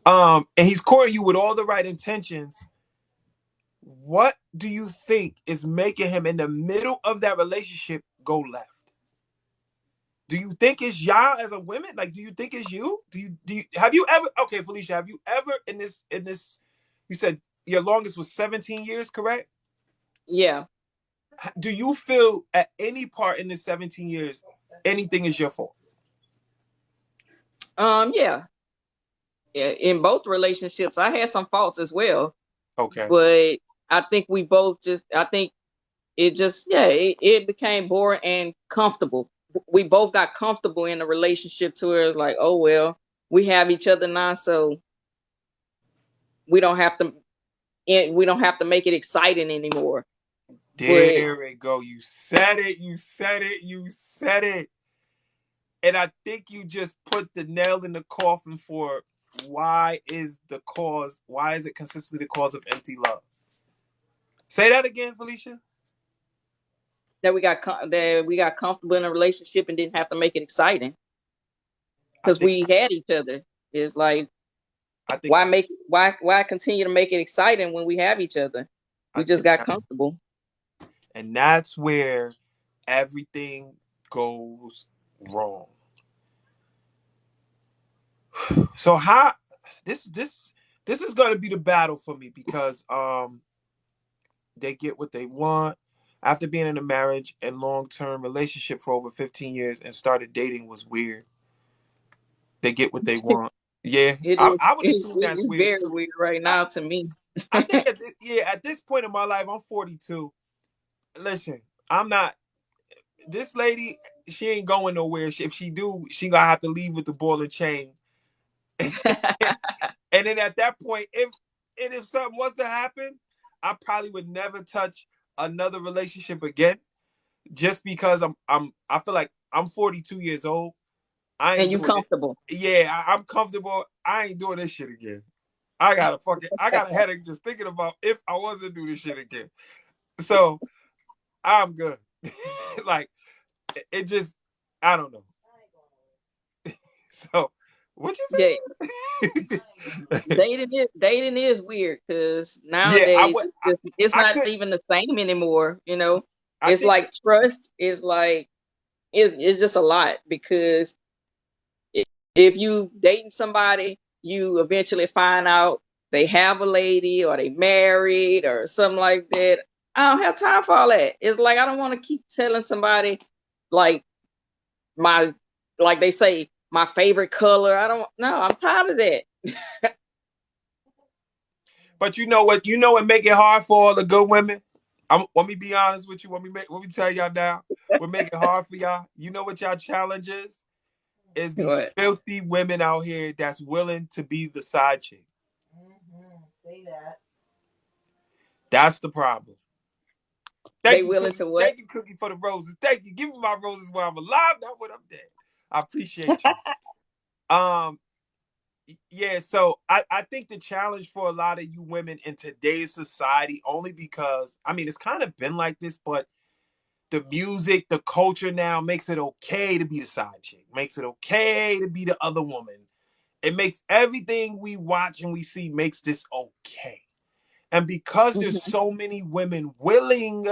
And he's courting you with all the right intentions. What do you think is making him in the middle of that relationship go left? Do you think it's y'all as a woman? Like, do you think it's you? Have you ever, okay, Felicia, have you ever in this, you said your longest was 17 years, correct? Yeah. Do you feel at any part in this 17 years, anything is your fault? Yeah. In both relationships, I had some faults as well. Okay. But I think we both it became boring and comfortable. We both got comfortable in a relationship to where it's like, oh, well, we have each other now. So we don't have to make it exciting anymore. There we go. You said it. And I think you just put the nail in the coffin for why is it consistently the cause of empty love? Say that again, Felicia. That we got comfortable in a relationship and didn't have to make it exciting because we had each other. It's like, why continue to make it exciting when we have each other? We just got comfortable. And that's where everything goes wrong. So this is going to be the battle for me because they get what they want. After being in a marriage and long-term relationship for over 15 years and started dating was weird. They get what they want. Yeah, I would assume that's weird. It's very weird right now to me. I think at this point in my life, I'm 42. Listen, I'm not. This lady, she ain't going nowhere. If she do, she gonna have to leave with the ball and chain. And then at that point, if something was to happen, I probably would never touch another relationship again, just because I feel like I'm 42 years old. And you comfortable? I'm comfortable. I ain't doing this shit again. I got a headache just thinking about if I wasn't doing this shit again. So I'm good. Like, it just, I don't know. So, what Yeah, you say? dating is weird because Yeah, I nowadays would. it's I not could. even the same anymore. You know, I it's think. like trust is like it's just a lot because if you dating somebody, you eventually find out they have a lady or they married or something like that. I don't have time for all that. It's like I don't want to keep telling somebody like my like they say my favorite color. I don't no, I'm tired of that. But you know what? You know what make it hard for all the good women. Let me be honest with you. Let me tell y'all now. What make it hard for y'all? You know what y'all challenge is? Is these What? filthy women out here that's willing to be the side chick. Say that. That's the problem. They Thank you, willing Cookie. to what? Thank you, Cookie, for the roses. Thank you. Give me my roses while I'm alive, not when I'm dead. I appreciate you. Um, yeah, so I think the challenge for a lot of you women in today's society, only because I mean it's kind of been like this, but the music, the culture now makes it okay to be the side chick, makes it okay to be the other woman. It makes everything we watch and we see makes this okay. And because there's Mhm. so many women willing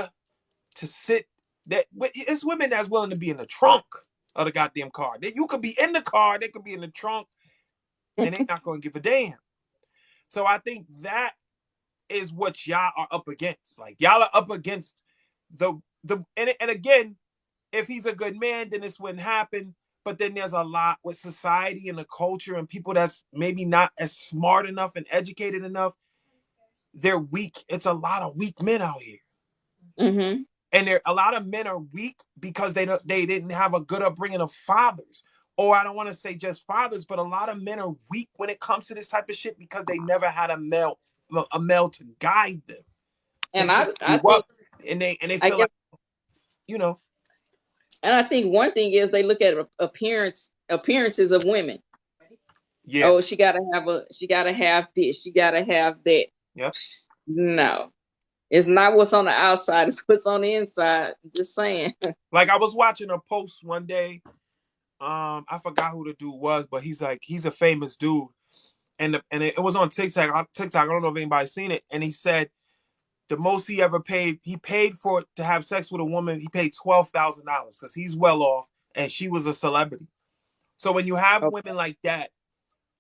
to sit, that it's women that's willing to be in the trunk of the goddamn car. That you could be in the car, they could be in the trunk, and they're not going to give a damn. So I think that is what y'all are up against. Like y'all are up against and again, if he's a good man, then this wouldn't happen. But then there's a lot with society and the culture and people that's maybe not as smart enough and educated enough. They're weak. It's a lot of weak men out here. Mhm. And a lot of men are weak because they didn't have a good upbringing of fathers. Or I don't want to say just fathers, but a lot of men are weak when it comes to this type of shit because they never had a male to guide them. They And just I grew think up and they I feel guess like, you know, and I think one thing is they look at appearances of women. yeah, Oh, she gotta have this, she gotta have that. yeah. No. It's not what's on the outside, it's what's on the inside. Just saying. Like I was watching a post one day. I forgot who the dude was, but he's a famous dude, and it was on TikTok. TikTok. I don't know if anybody's seen it. And he said the most he ever paid, he paid for to have sex with a woman. He paid $12,000 because he's well off, and she was a celebrity. So when you have Okay. women like that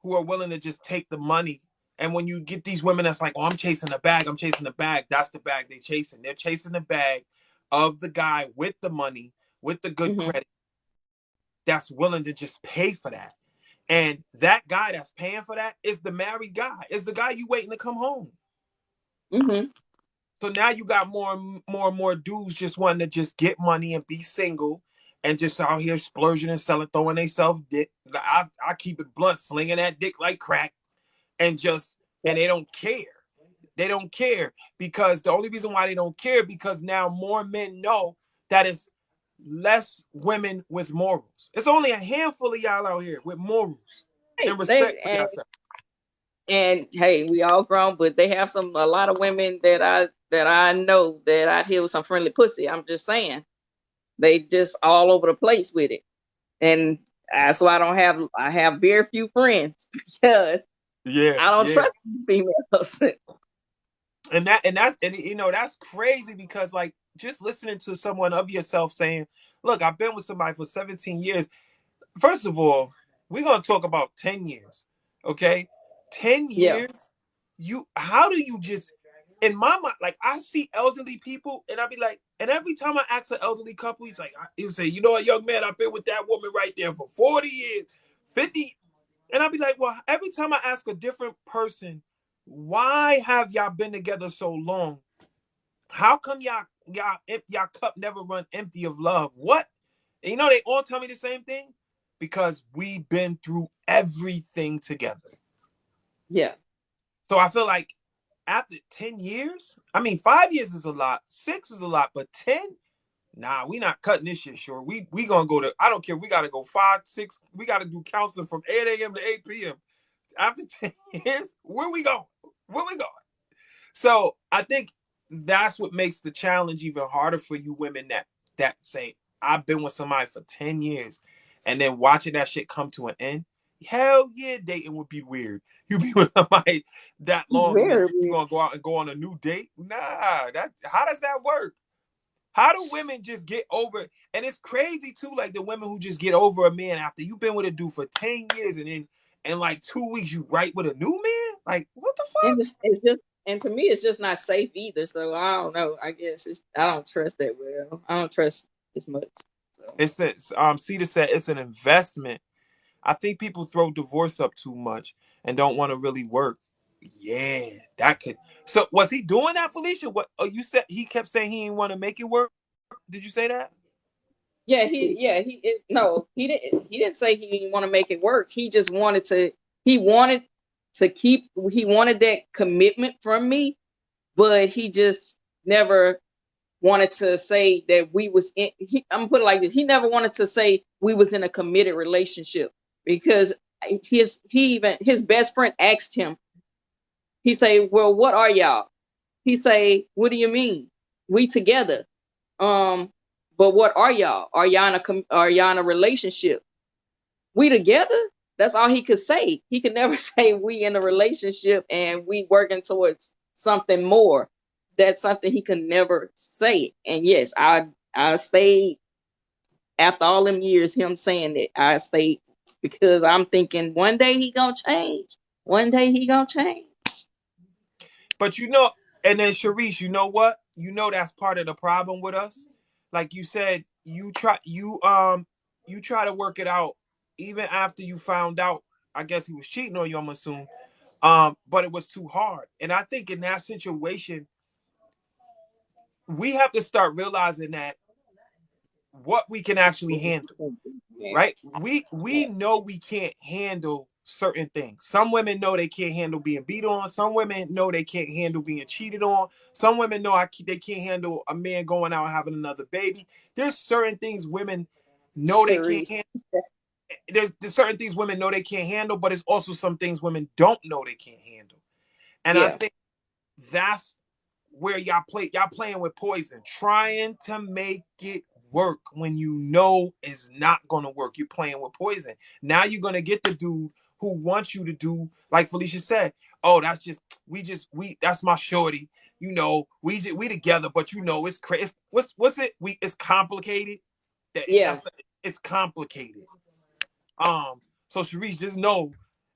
who are willing to just take the money, and when you get these women that's like, "Oh, I'm chasing the bag. I'm chasing the bag." That's the bag they're chasing. They're chasing the bag of the guy with the money, with the good Mhm. credit, that's willing to just pay for that. And that guy that's paying for that is the married guy. Is the guy you waiting to come home. Mhm. So now you got more dudes just wanting to just get money and be single and just out here splurging and selling, throwing themselves dick. I keep it blunt, slinging that dick like crack, and they don't care. They don't care because the only reason why they don't care because now more men know that it's less women with morals. It's only a handful of y'all out here with morals Hey, and respect for yourself. and hey, we all grown, but they have a lot of women that I know that out here with some friendly pussy. I'm just saying. They just all over the place with it. And that's why I have very few friends because Yeah, I don't yeah. trust females. And that's crazy because like just listening to someone of yourself saying, "Look, I've been with somebody for 17 years." First of all, we're gonna talk about 10 years, okay? 10 Yeah. years. How do you just in my mind, like I see elderly people, and I be like, and every time I ask an elderly couple, he'll say, "You know what, young man, I've been with that woman right there for 40 years, 50." And I'll be like, well, every time I ask a different person, why have y'all been together so long? How come y'all cup never run empty of love? What? And they all tell me the same thing because we've been through everything together. Yeah. So I feel like after 10 years, I mean, 5 years is a lot, 6 is a lot, but 10, nah, we not cutting this shit short. We gonna go to, I don't care, we gotta go 5, 6, we gotta do counseling from 8 a.m. to 8 p.m. After 10 years, where we going? Where we going? So I think that's what makes the challenge even harder for you women that say, I've been with somebody for 10 years and then watching that shit come to an end. Hell yeah, dating would be weird. You be with somebody that long and then Very you weird. gonna go out and go on a new date? Nah, that how does that work? How do women just get over it? And it's crazy too, like the women who just get over a man after you've been with a dude for 10 years and then in like 2 weeks you right with a new man? Like, what the fuck? It's just, and to me, it's just not safe either. So I don't know. I guess I don't trust that well. I don't trust as much. So It's Cedar said it's an investment. I think people throw divorce up too much and don't want to really work. Yeah, that could. So was he doing that, Felicia? What? Oh, you said he kept saying he didn't want to make it work. Did you say that? no, he didn't say he didn't want to make it work. He just wanted to. He wanted to keep. He wanted that commitment from me, but he just never wanted to say that we was in. I'm gonna put it like this: he never wanted to say we was in a committed relationship because his best friend asked him. He say, "Well, what are y'all?" He say, "What do you mean? We together." Um, but what are y'all? Are y'all in a relationship? We together? That's all he could say. He could never say we in a relationship and we working towards something more. That's something he could never say. And yes, I stayed after all them years, him saying that I stayed because I'm thinking one day he gonna change. One day he gonna change. But and then Sharice, you know what? You know that's part of the problem with us. Like you said, you try to work it out even after you found out. I guess he was cheating on you. I'm assuming. But it was too hard. And I think in that situation, we have to start realizing that what we can actually handle. Yeah. Right? We know we can't handle certain things. Some women know they can't handle being beat on. Some women know they can't handle being cheated on. Some women know they can't handle a man going out and having another baby. There's certain things women know they can't Sharice. handle. There's certain things women know they can't handle, but it's also some things women don't know they can't handle. And I Yeah. think that's where y'all playing with poison, trying to make it work when you know it's not gonna work. You're playing with poison. Now you're gonna get the dude who wants you to do like Felicia said. Oh, we that's my shorty. We together, but it's crazy. What's it? It's complicated. Yeah. It's complicated. So Sharice, just know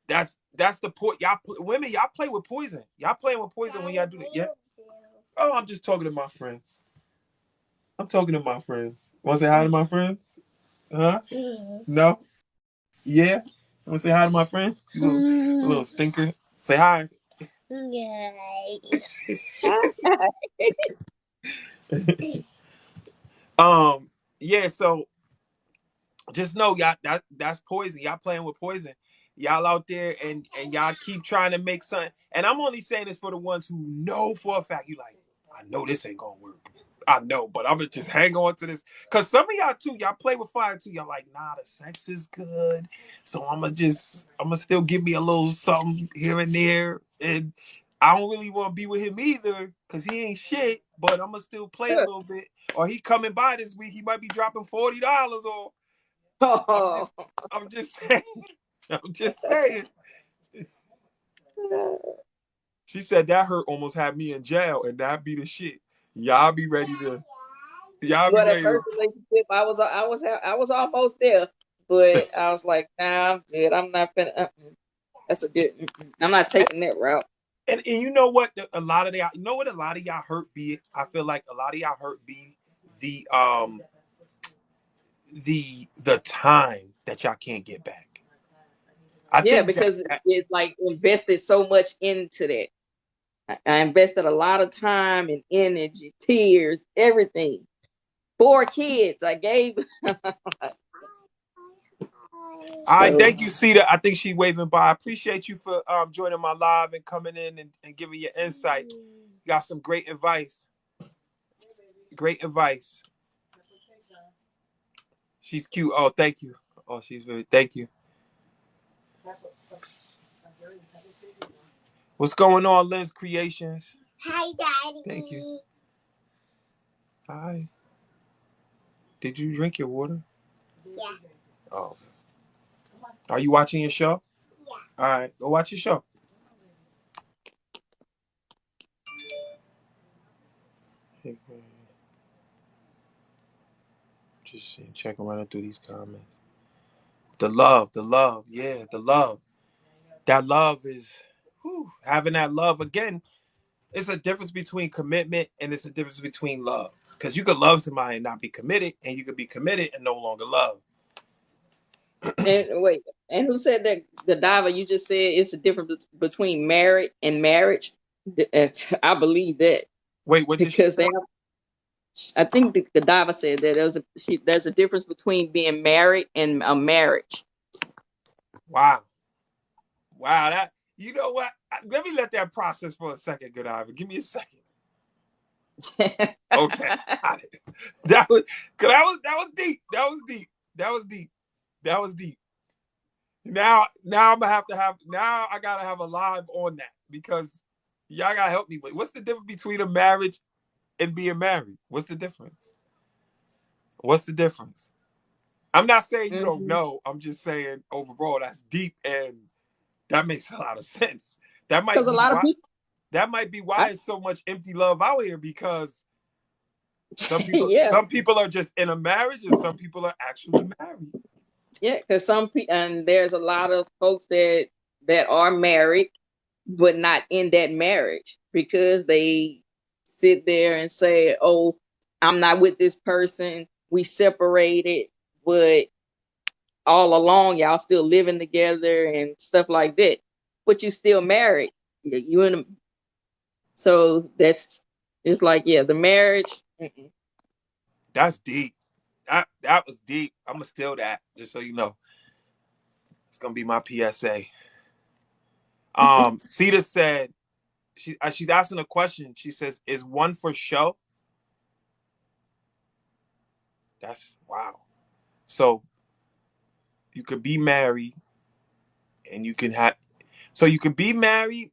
that's the point. Women, y'all play with poison. Y'all playing with poison when y'all do that. Yeah. Oh, I'm just talking to my friends. I'm talking to my friends. Want to say hi to my friends? Huh? No? Yeah? Want to say hi to my friends? A little stinker. Say hi. Um. Yeah. So just know y'all that's poison. Y'all playing with poison. Y'all out there and y'all keep trying to make something. And I'm only saying this for the ones who know for a fact. You like, I know this ain't gonna work. I know, but I'm gonna just hang on to this. Cause some of y'all too, y'all play with fire too. Y'all like, nah, the sex is good. So I'm gonna still give me a little something here and there. And I don't really want to be with him either, cause he ain't shit. But I'm gonna still play a little bit. Or he coming by this week, he might be dropping $40 or I'm Oh. just I'm just saying. I'm just saying. She said that hurt almost had me in jail, and that be the shit. Y'all be ready to. Y'all be Well, that ready to. first relationship, I was almost there, but I was like, nah, I'm good. I'm not gonna. That's a good. I'm not taking that route. And you know what? A lot of y'all. You know what? A lot of y'all hurt be. I feel like a lot of y'all hurt be the the time that y'all can't get back. I Yeah, think that, because it's like invested so much into that. I invested a lot of time and energy, tears, everything. 4 kids I gave. all right, So thank you, Cedar. I think she waving by. I appreciate you for joining my live and coming in and giving your insight. You got some great advice. Great advice. She's cute. Oh, thank you. Oh, she's very. Thank you. What's going on, Lens Creations? Hi, Daddy. Thank you. Hi. Did you drink your water? Yeah. Oh, are you watching your show? Yeah. All right, go watch your show. Just checking running through these comments. The love, yeah, the love. That love is having that love again. It's a difference between commitment and it's a difference between love. Because you could love somebody and not be committed, and you could be committed and no longer love. And wait, and who said that? The diver, you just said it's a difference between married and marriage. I believe that Wait, what did she because say? I think the diver said that there's a difference between being married and a marriage. Wow. Wow, that you know what? Let me let that process for a second, good Ivan. Give me a second. Okay. Got it. That was deep. That was deep. That was deep. That was deep. Now I'm gonna now I gotta have a live on that because y'all gotta help me with what's the difference between a marriage and being married? What's the difference? What's the difference? I'm not saying you don't Mhm. know. I'm just saying overall that's deep and that makes a lot of sense. That might Because a be lot of why people, that might be I, why it's so much empty love out here because yeah, some people are just in a marriage and some people are actually married. yeah, because some people, and there's a lot of folks that are married but not in that marriage because they sit there and say, "Oh, I'm not with this person. We separated, but all along y'all still living together and stuff like that. But you still married. You in a, so that's it's like yeah, the marriage. Mm-mm. That's deep. That was deep. I'm gonna steal that just so you know. It's gonna be my PSA. Cedar said she's asking a question. She says, "Is one for show?" That's wow. So you could be married and you can have. So you could be married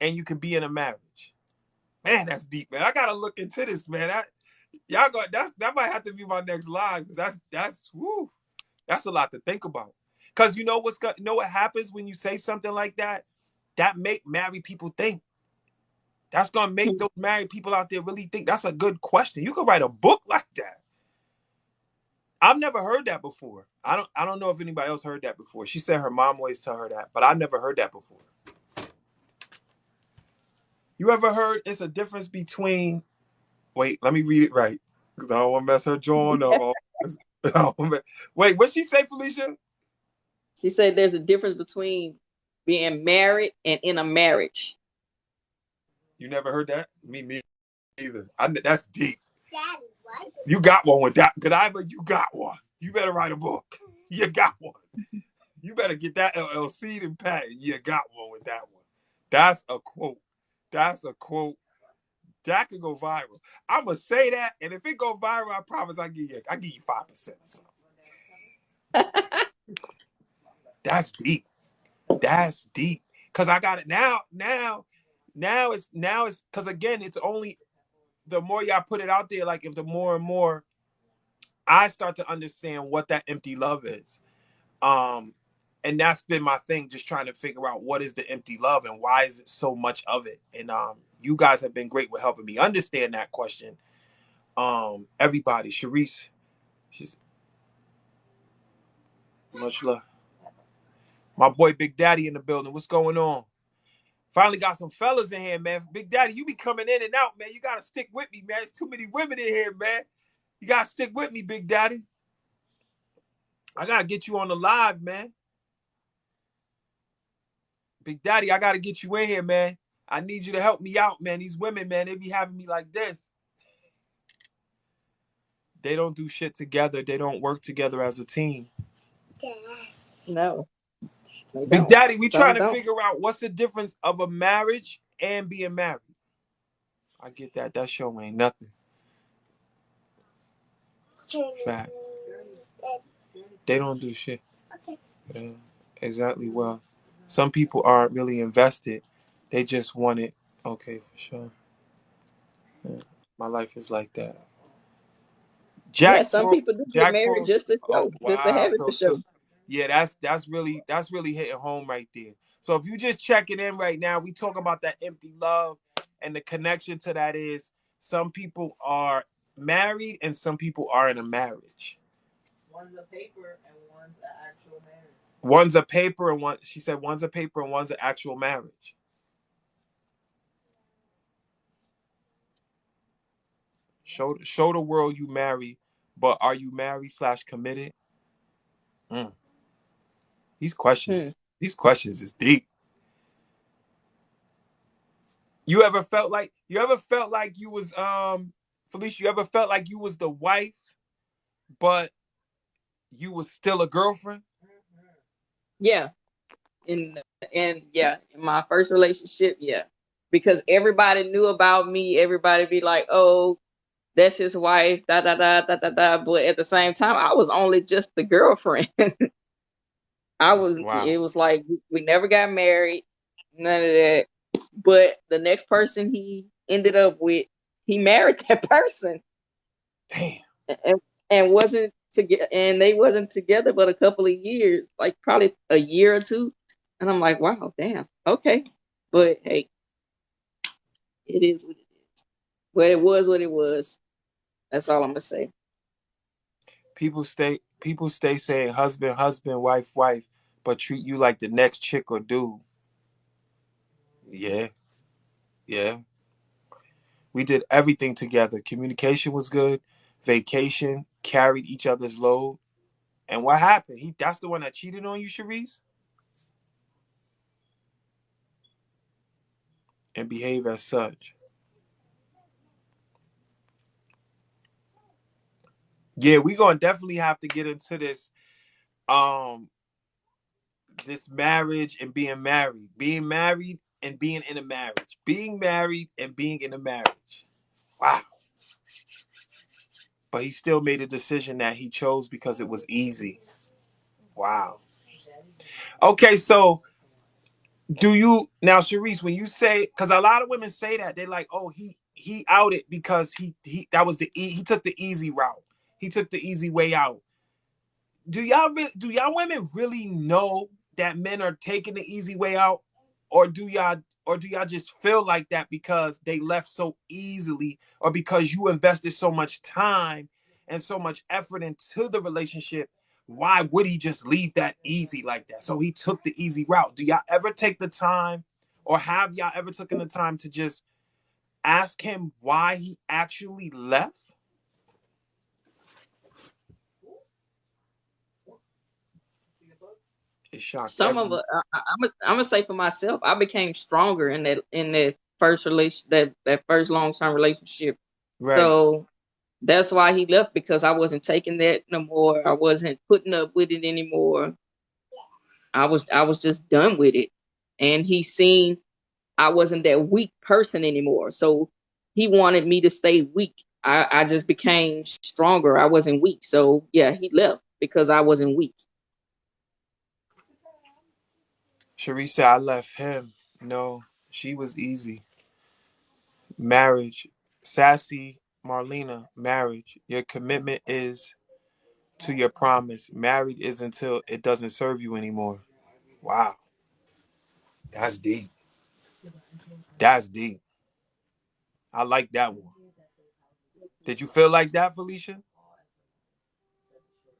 and you could be in a marriage. Man, that's deep, man. I gotta look into this, man. Y'all got that might have to be my next live because that's woo. That's a lot to think about. Because you know what happens when you say something like that? That make married people think. That's gonna make those married people out there really think. That's a good question. You could write a book like that. I've never heard that before. I don't know if anybody else heard that before. She said her mom always tell her that, but I never heard that before. You ever heard it's a difference between wait, let me read it right. Because I don't want to mess her drawing up. Wait, what'd she say, Felicia? She said there's a difference between being married and in a marriage. You never heard that? Me neither. That's deep. Daddy, what? You got one with that. Godiva, you got one. You better write a book. You got one. You better get that LLC and patent. You got one with that one. That's a quote. That's a quote. That could go viral. I'm gonna say that, and if it go viral, I promise I give you 5% or something. That's deep. That's deep. Cause I got it now. Now it's because again, it's only the more y'all put it out there, like if the more and more I start to understand what that empty love is. And that's been my thing, just trying to figure out what is the empty love and why is it so much of it. And you guys have been great with helping me understand that question. Everybody, Sharice, she's much love. My boy Big Daddy in the building. What's going on? Finally got some fellas in here, man. Big Daddy, you be coming in and out, man. You gotta stick with me, man. There's too many women in here, man. You gotta stick with me, Big Daddy. I gotta get you on the live, man. Big Daddy, I gotta get you in here, man. I need you to help me out, man. These women, man, they be having me like this. They don't do shit together. They don't work together as a team. No, they Big don't. Daddy, we Some trying to don't. figure out what's the difference of a marriage and being married. I get that. That show ain't nothing. Fact. They don't do shit. Yeah, exactly. Well, some people aren't really invested. They just want it. Okay, for sure. Yeah. My life is like that. Yeah, Jack some for people do get Jack married for just to oh show, just to wow. have it for show. Yeah, that's really hitting home right there. So if you just checking in right now, we talk about that empty love, and the connection to that is some people are married and some people are in a marriage. One's a paper and one's an actual marriage. One's a paper and one she said one's a paper and one's an actual marriage. Show the world you marry, but are you married slash committed? Mm. These Hmm. questions, these questions is deep. You ever felt like you was Felicia, you ever felt like you was the wife, but you was still a girlfriend? Mm-hmm. Yeah, in and yeah, in my first relationship, yeah, because everybody knew about me. Everybody be like, "Oh, that's his wife." Da da da da da da. But at the same time, I was only just the girlfriend. I was. Wow. It was like we never got married. None of that. But the next person he ended up with, he married that person, Damn. and and wasn't together, and they wasn't together but a couple of years, like probably a year or two. And I'm like, wow, damn, okay. But hey, it is what it is. But it was what it was. That's all I'm gonna say. People stay saying husband, husband, wife, wife, but treat you like the next chick or dude. Yeah, yeah. We did everything together. Communication was good. Vacation, carried each other's load. And what happened? That's the one that cheated on you, Sharice? And behave as such. Yeah, we gonna definitely have to get into um this marriage and being married and being in a marriage, being married and being in a marriage. Wow. But he still made a decision that he chose because it was easy. Wow. Okay, so do you now, Sharice, when you say, because a lot of women say that they're like, oh, he outed because he that was he took the easy route. He took the easy way out. Do y'all women really know that men are taking the easy way out, or do y'all just feel like that because they left so easily, or because you invested so much time and so much effort into the relationship? Why would he just leave that easy like that? So he took the easy route. Do y'all ever take the time, or have y'all ever taken the time to just ask him why he actually left? It shocked Some of every it, I'm gonna say for myself, I became stronger in that first relation, that first long term relationship. right. So that's why he left, because I wasn't taking that no more. I wasn't putting up with it anymore. I was just done with it. And he seen I wasn't that weak person anymore. So he wanted me to stay weak. I just became stronger. I wasn't weak. So yeah, he left because I wasn't weak. Sharice said, I left him. No, she was easy. Marriage. Sassy Marlena, marriage. Your commitment is to your promise. Married is until it doesn't serve you anymore. Wow. That's deep. That's deep. I like that one. Did you feel like that, Felicia?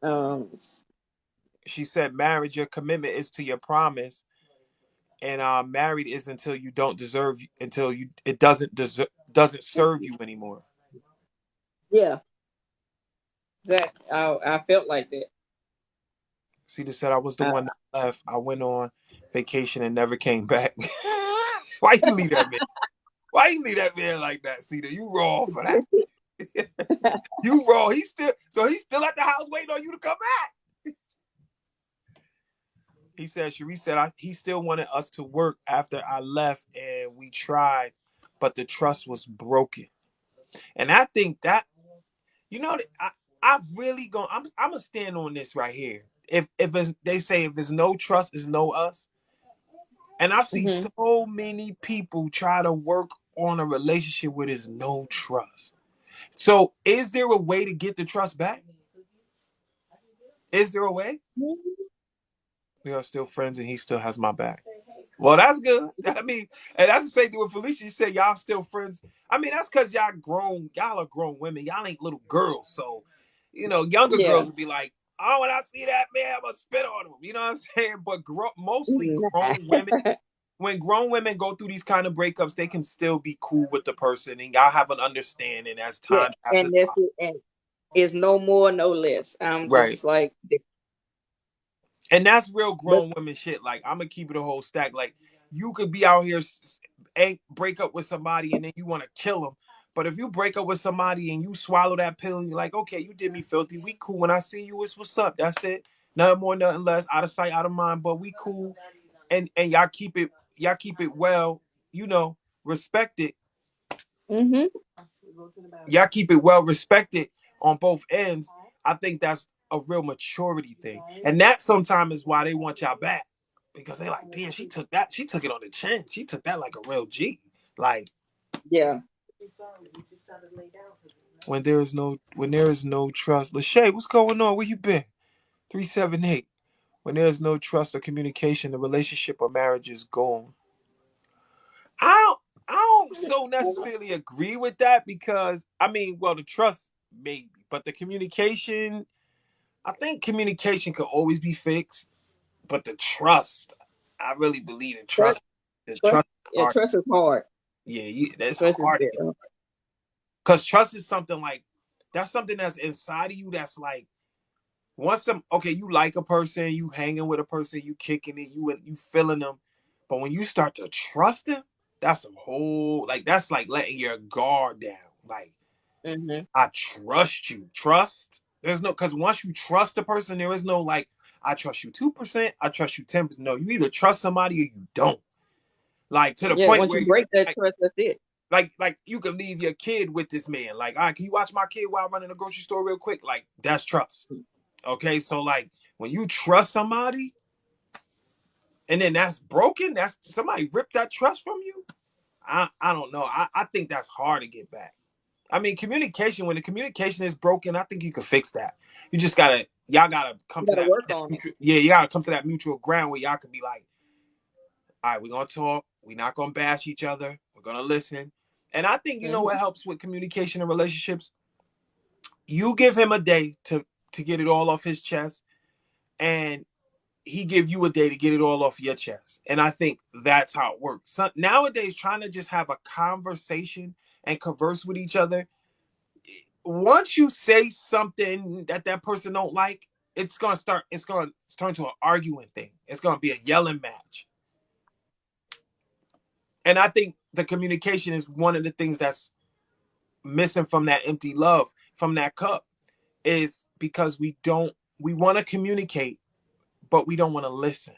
Um She said, marriage, your commitment is to your promise. And married is until you don't deserve, until you it doesn't serve you anymore. yeah, exactly. I felt like that. Cedar said I was the Uh, one that left. I went on vacation and never came back. Why you leave that man? Why you leave that man like that, Cedar? You raw for that. You raw. He's still at the house waiting on you to come back. He said, Sharice said he still wanted us to work after I left, and we tried, but the trust was broken. And I think that, I've really gone. I'm gonna stand on this right here. They say if there's no trust, there's no us. And I see mhm. so many people try to work on a relationship where there's no trust. So is there a way to get the trust back? Is there a way? We are still friends and he still has my back. Well, that's good. I mean, and that's the same thing with Felicia. You said y'all still friends. I mean, that's because y'all grown. Y'all are grown women. Y'all ain't little girls. So, younger Yeah. girls would be like, oh, when I see that man, I'm going to spit on him. You know what I'm saying? But mostly Nah. grown women, when grown women go through these kind of breakups, they can still be cool with the person. And y'all have an understanding as Yeah. time passes And that's by. it. And it's no more, no less. I'm Right. just like, And that's real but grown women shit. Like, I'm gonna keep it a whole stack. Like, you could be out here and break up with somebody and then you want to kill them. But if you break up with somebody and you swallow that pill and you're like, okay, you did me filthy. We cool. When I see you, it's what's up. That's it. Nothing more, nothing less. Out of sight, out of mind. But we cool. And y'all keep it well, respected. mm-hmm. Y'all keep it well respected on both ends. I think that's a real maturity thing. And that sometimes is why they want y'all back. Because they like, damn, she took it on the chin. She took that like a real G. Like, Yeah. when there is no trust. Lachey, what's going on? Where you been? 378. When there is no trust or communication, the relationship or marriage is gone. I don't so necessarily agree with that because I mean, well, the trust maybe, but the communication, I think communication could always be fixed, but the trust, I really believe in Trust, trust. The trust, trust is yeah, hard. trust is hard. Yeah, that's Trust is hard to very get hard. because trust is something like that's something that's inside of you. That's like okay, you like a person, you hanging with a person, you kicking it, you feeling them, but when you start to trust them, that's a whole that's like letting your guard down. Like, Mm-hmm. I trust you. Trust. There's no because once you trust a person, there is no like I trust you 2%, I trust you 10%. No, you either trust somebody or you don't. Like to the Yeah, point once where you you break that like trust, that's it. like you can leave your kid with this man. Like, all right, can you watch my kid while I run in the grocery store real quick? Like, that's trust. Okay, so like when you trust somebody and then that's broken, that's somebody ripped that trust from you. I don't know. I think that's hard to get back. I mean, communication, when the communication is broken, I think you can fix that. Y'all gotta come You to got to that, work on it. you gotta come to that mutual ground where y'all can be like, all right, we're gonna talk, we're not gonna bash each other, we're gonna listen. And I think you know Mm-hmm. what helps with communication and relationships? You give him a day to get it all off his chest, and he give you a day to get it all off your chest. And I think that's how it works. So, nowadays, trying to just have a conversation and converse with each other, once you say something that person don't like, it's gonna turn to an arguing thing. It's gonna be a yelling match. And I think the communication is one of the things that's missing from that empty love, from that cup, is because we want to communicate, but we don't want to listen.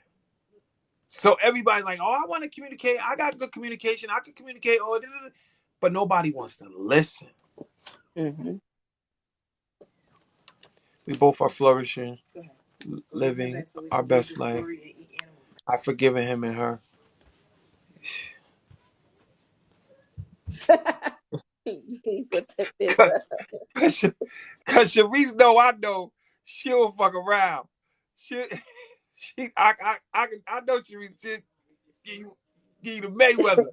So everybody's like, oh, I want to communicate. I got good communication. I can communicate. Oh, but nobody wants to listen. Mm-hmm. We both are flourishing, living our best life. I've forgiven him and her. Protect this. Cause, cause Sharice know I know she'll fuck around. She, I know Sharice. She give you the Mayweather.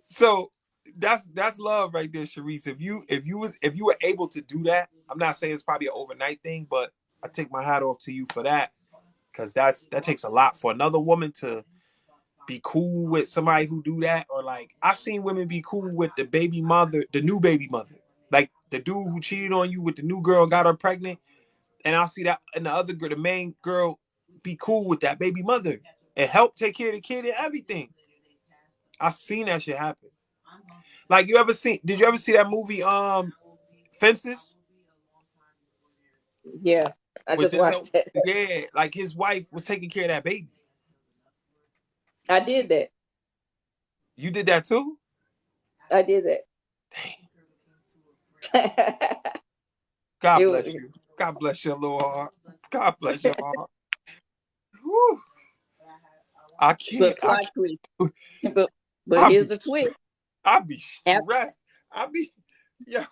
So that's love right there, Sharice. If you were able to do that, I'm not saying it's probably an overnight thing, but I take my hat off to you for that, because that takes a lot for another woman to be cool with somebody who do that. Or like I've seen women be cool with the baby mother, the new baby mother, like the dude who cheated on you with the new girl and got her pregnant, and I'll see that and the other girl, the main girl, be cool with that baby mother and help take care of the kid and everything. I've seen that shit happen. Like, did you ever see that movie Fences? Yeah, I With just this watched that. yeah, like his wife was taking care of that baby. I did that. You did that too? I did that. God It bless was you. God bless your little heart. God bless your heart. Whew. I can't. but plot twist. Can't. But I here's be the twist. I be After, stressed. I be. Yo,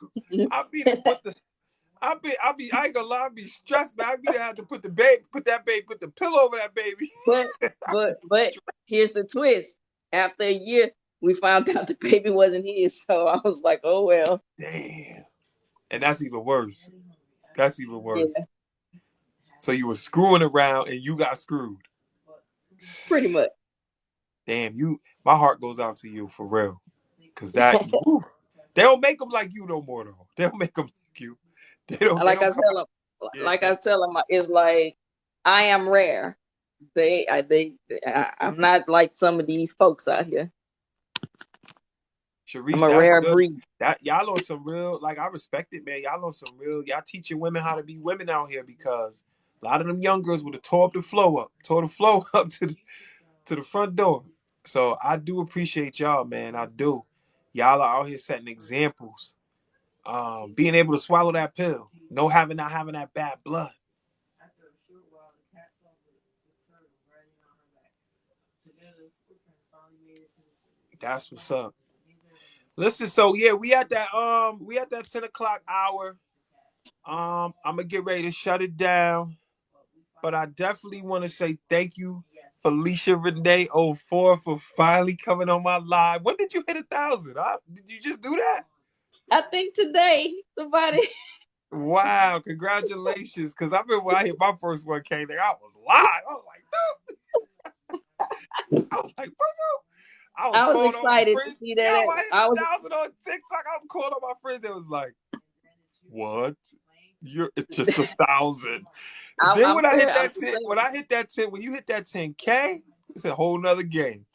I be to put the. I ain't gonna lie, I be stressed, man. I be to have to put the pillow over that baby. But but here's the twist. After a year, we found out the baby wasn't his. So I was like, oh well. Damn. And that's even worse. That's even Yeah, worse. So you were screwing around and you got screwed. pretty much. Damn, my heart goes out to you for real. Cause that whew, they don't make them like you no more though. They don't make them like you. They Like I don't come tell out. them, Yeah. like I tell them, it's like I am rare. I'm not like some of these folks out here. I'm Sharice, a that's rare good. breed. That y'all on some real, like I respect it, man. Y'all on some real, y'all teaching women how to be women out here because a lot of them young girls would have tore the flow up to the front door. So I do appreciate y'all, man. I do. Y'all are out here setting examples. Being able to swallow that pill, not having that bad blood. After a short while, the cat saw the turtle riding on her back. Together, footprints finally made it to the city. That's what's up. Listen, so yeah, we at that 10 o'clock hour. I'm gonna get ready to shut it down. But I definitely want to say thank you, Felicia Renee 04, for finally coming on my live. When did you hit 1,000? Did you just do that? I think today somebody. Wow, congratulations. Because I remember when I hit my first one came there, I was live. I was like, boo-boo. I was I was calling all my excited to friends. see Yo, that. I hit 1,000 on TikTok. I was calling all my friends. It was like, what? It's just 1,000. And then I'm when I hit fair. I'm that just 10, saying. when you hit that 10K, it's a whole nother game.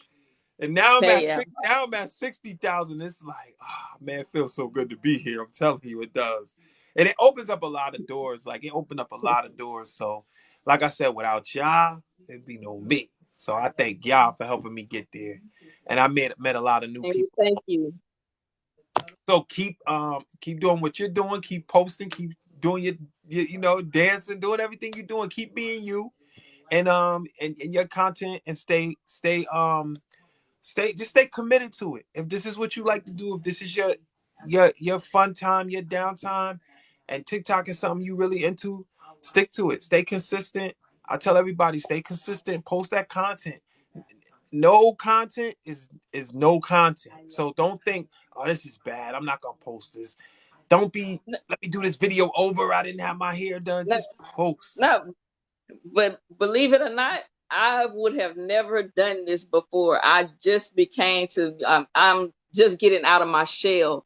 And now Hey, yeah. I'm at 60,000. It's like, man, it feels so good to be here. I'm telling you, it does. And it opens up a lot of doors. Like it opened up a lot of doors. So, like I said, without y'all, there'd be no me. So I thank y'all for helping me get there. And I met a lot of new And people. thank you. So keep doing what you're doing. Keep posting. Keep doing your dancing, doing everything you're doing. Keep being you, and your content, and stay committed to it. If this is what you like to do, if this is your fun time, your downtime, and TikTok is something you really into, stick to it. Stay consistent. I tell everybody, stay consistent. Post that content. No content is no content. So don't think, oh, this is bad, I'm not gonna post this. Don't be, let me do this video over. I didn't have my hair done. No, Just post. no, but believe it or not, I would have never done this before. I just became to. I'm just getting out of my shell,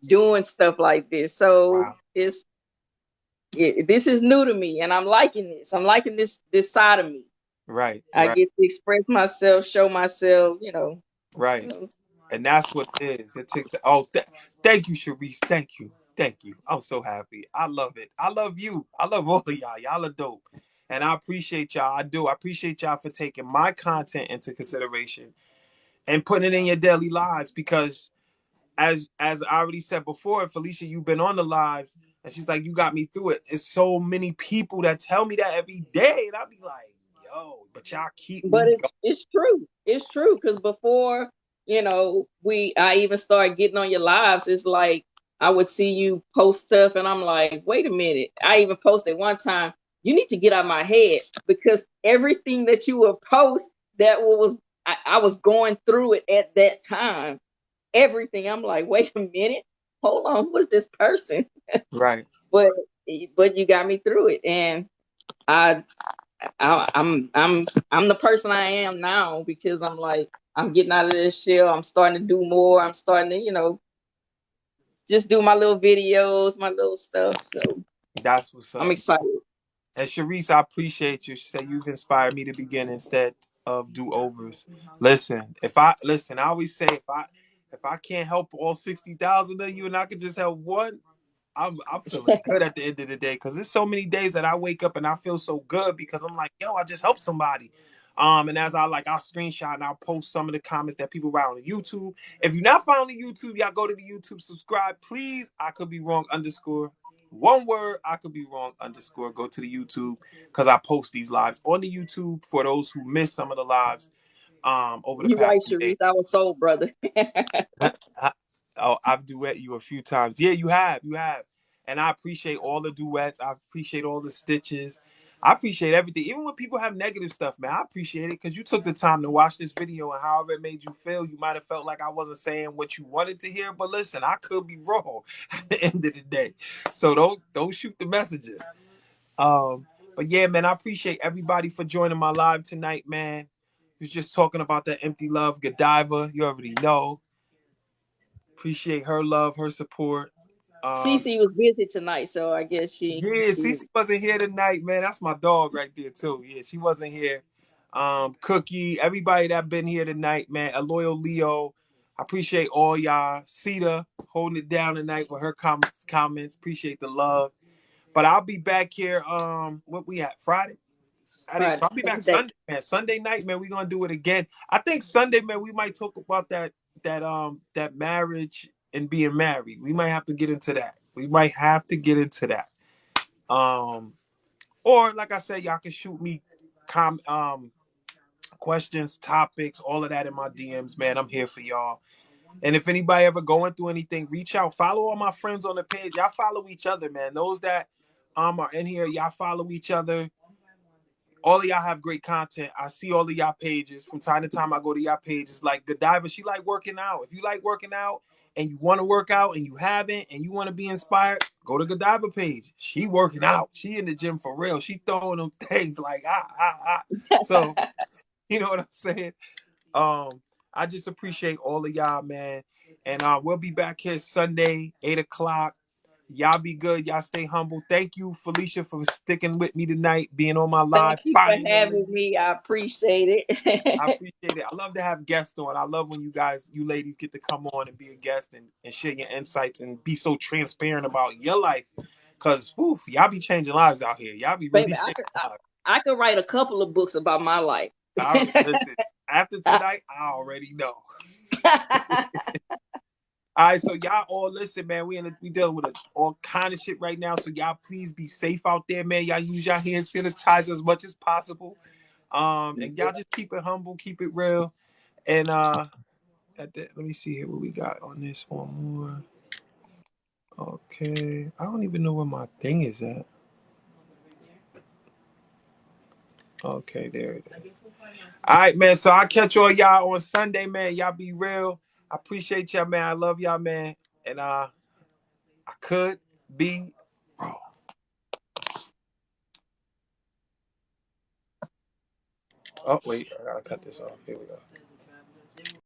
doing stuff like this. So Wow. this is new to me, and I'm liking this. I'm liking this side of me. Right, I right, get to express myself, show myself. You right. know. And that's what it is. It takes. Oh, thank you, Sharice. Thank you. I'm so happy. I love it. I love you. I love all of y'all. Y'all are dope, and I appreciate y'all. I do. I appreciate y'all for taking my content into consideration and putting it in your daily lives. Because as I already said before, Felicia, you've been on the lives, and she's like, you got me through it. It's so many people that tell me that every day, and I'll be like, yo, but y'all keep But me it's true. It's true because before I even started getting on your lives. It's like I would see you post stuff, and I'm like, wait a minute. I even posted one time. You need to get out of my head because everything that you would post I was going through it at that time. Everything. I'm like, wait a minute. Hold on. Who's this person? right. But you got me through it, and I I'm the person I am now because I'm like I'm getting out of this shell. I'm starting to do more. I'm starting to just do my little videos, my little stuff. So That's what's I'm up. excited. And Sharice, I appreciate you. She said you've inspired me to begin instead of do overs. I always say if I can't help all 60,000 of you and I could just help one, I'm feeling good at the end of the day, because there's so many days that I wake up and I feel so good because I'm like, yo, I just helped somebody. And as I'll screenshot and I'll post some of the comments that people write on YouTube. If you're not following YouTube, y'all go to the YouTube, subscribe, please. I could be wrong underscore. One word, I could be wrong underscore. Go to the YouTube because I post these lives on the YouTube for those who missed some of the lives over the You're past right, few days. Sharice. I was sold, brother. Oh, I've duet you a few times. Yeah, you have. You have. And I appreciate all the duets. I appreciate all the stitches. I appreciate everything. Even when people have negative stuff, man, I appreciate it because you took the time to watch this video and however it made you feel. You might have felt like I wasn't saying what you wanted to hear, but listen, I could be wrong at the end of the day. So don't shoot the messenger. But yeah, man, I appreciate everybody for joining my live tonight, man. We was just talking about that empty love, Godiva. You already know. Appreciate her love, her support. Cece was busy tonight, so I guess she Yeah, Cece wasn't here tonight, man. That's my dog right there too. Yeah, she wasn't here. Cookie, everybody that been here tonight, man. A loyal Leo. I appreciate all y'all. Cedar holding it down tonight with her comments. Appreciate the love. But I'll be back here. What we at? Friday? Saturday. So Friday, I'll be back Saturday. Sunday, man. Sunday night, man. We're gonna do it again. I think Sunday, man, we might talk about that marriage and being married. We might have to get into that. We might have to get into that. Or like I said, y'all can shoot me questions, topics, all of that in my DMs, man. I'm here for y'all. And if anybody ever going through anything, reach out. Follow all my friends on the page. Y'all follow each other, man. Those that are in here, y'all follow each other. All of y'all have great content. I see all of y'all pages. From time to time, I go to y'all pages. Like Godiva, she like working out. If you like working out and you want to work out and you haven't and you want to be inspired, go to Godiva page. She working out. She in the gym for real. She throwing them things like ah. So you know what I'm saying? I just appreciate all of y'all, man. And we'll be back here Sunday, 8 o'clock. Y'all be good. Y'all stay humble. Thank you, Felicia, for sticking with me tonight, being on my Thank live. you for Finally, having me. I appreciate I it. appreciate it. I love to have guests on. I love when you ladies get to come on and be a guest and share your insights and be so transparent about your life. Cause y'all be changing lives out here. Y'all be really Baby, changing lives. I could write a couple of books about my life. Listen, after tonight, I already know. All right, so y'all all listen, man. We dealing with all kind of shit right now. So y'all please be safe out there, man. Y'all use your hand sanitizer as much as possible. And y'all just keep it humble, keep it real. And let me see here what we got on this one more. Okay, I don't even know where my thing is at. Okay, there it is. All right, man. So I'll catch all y'all on Sunday, man. Y'all be real. I appreciate y'all, man. I love y'all, man. And I could be wrong. Oh, wait, I gotta cut this off. Here we go.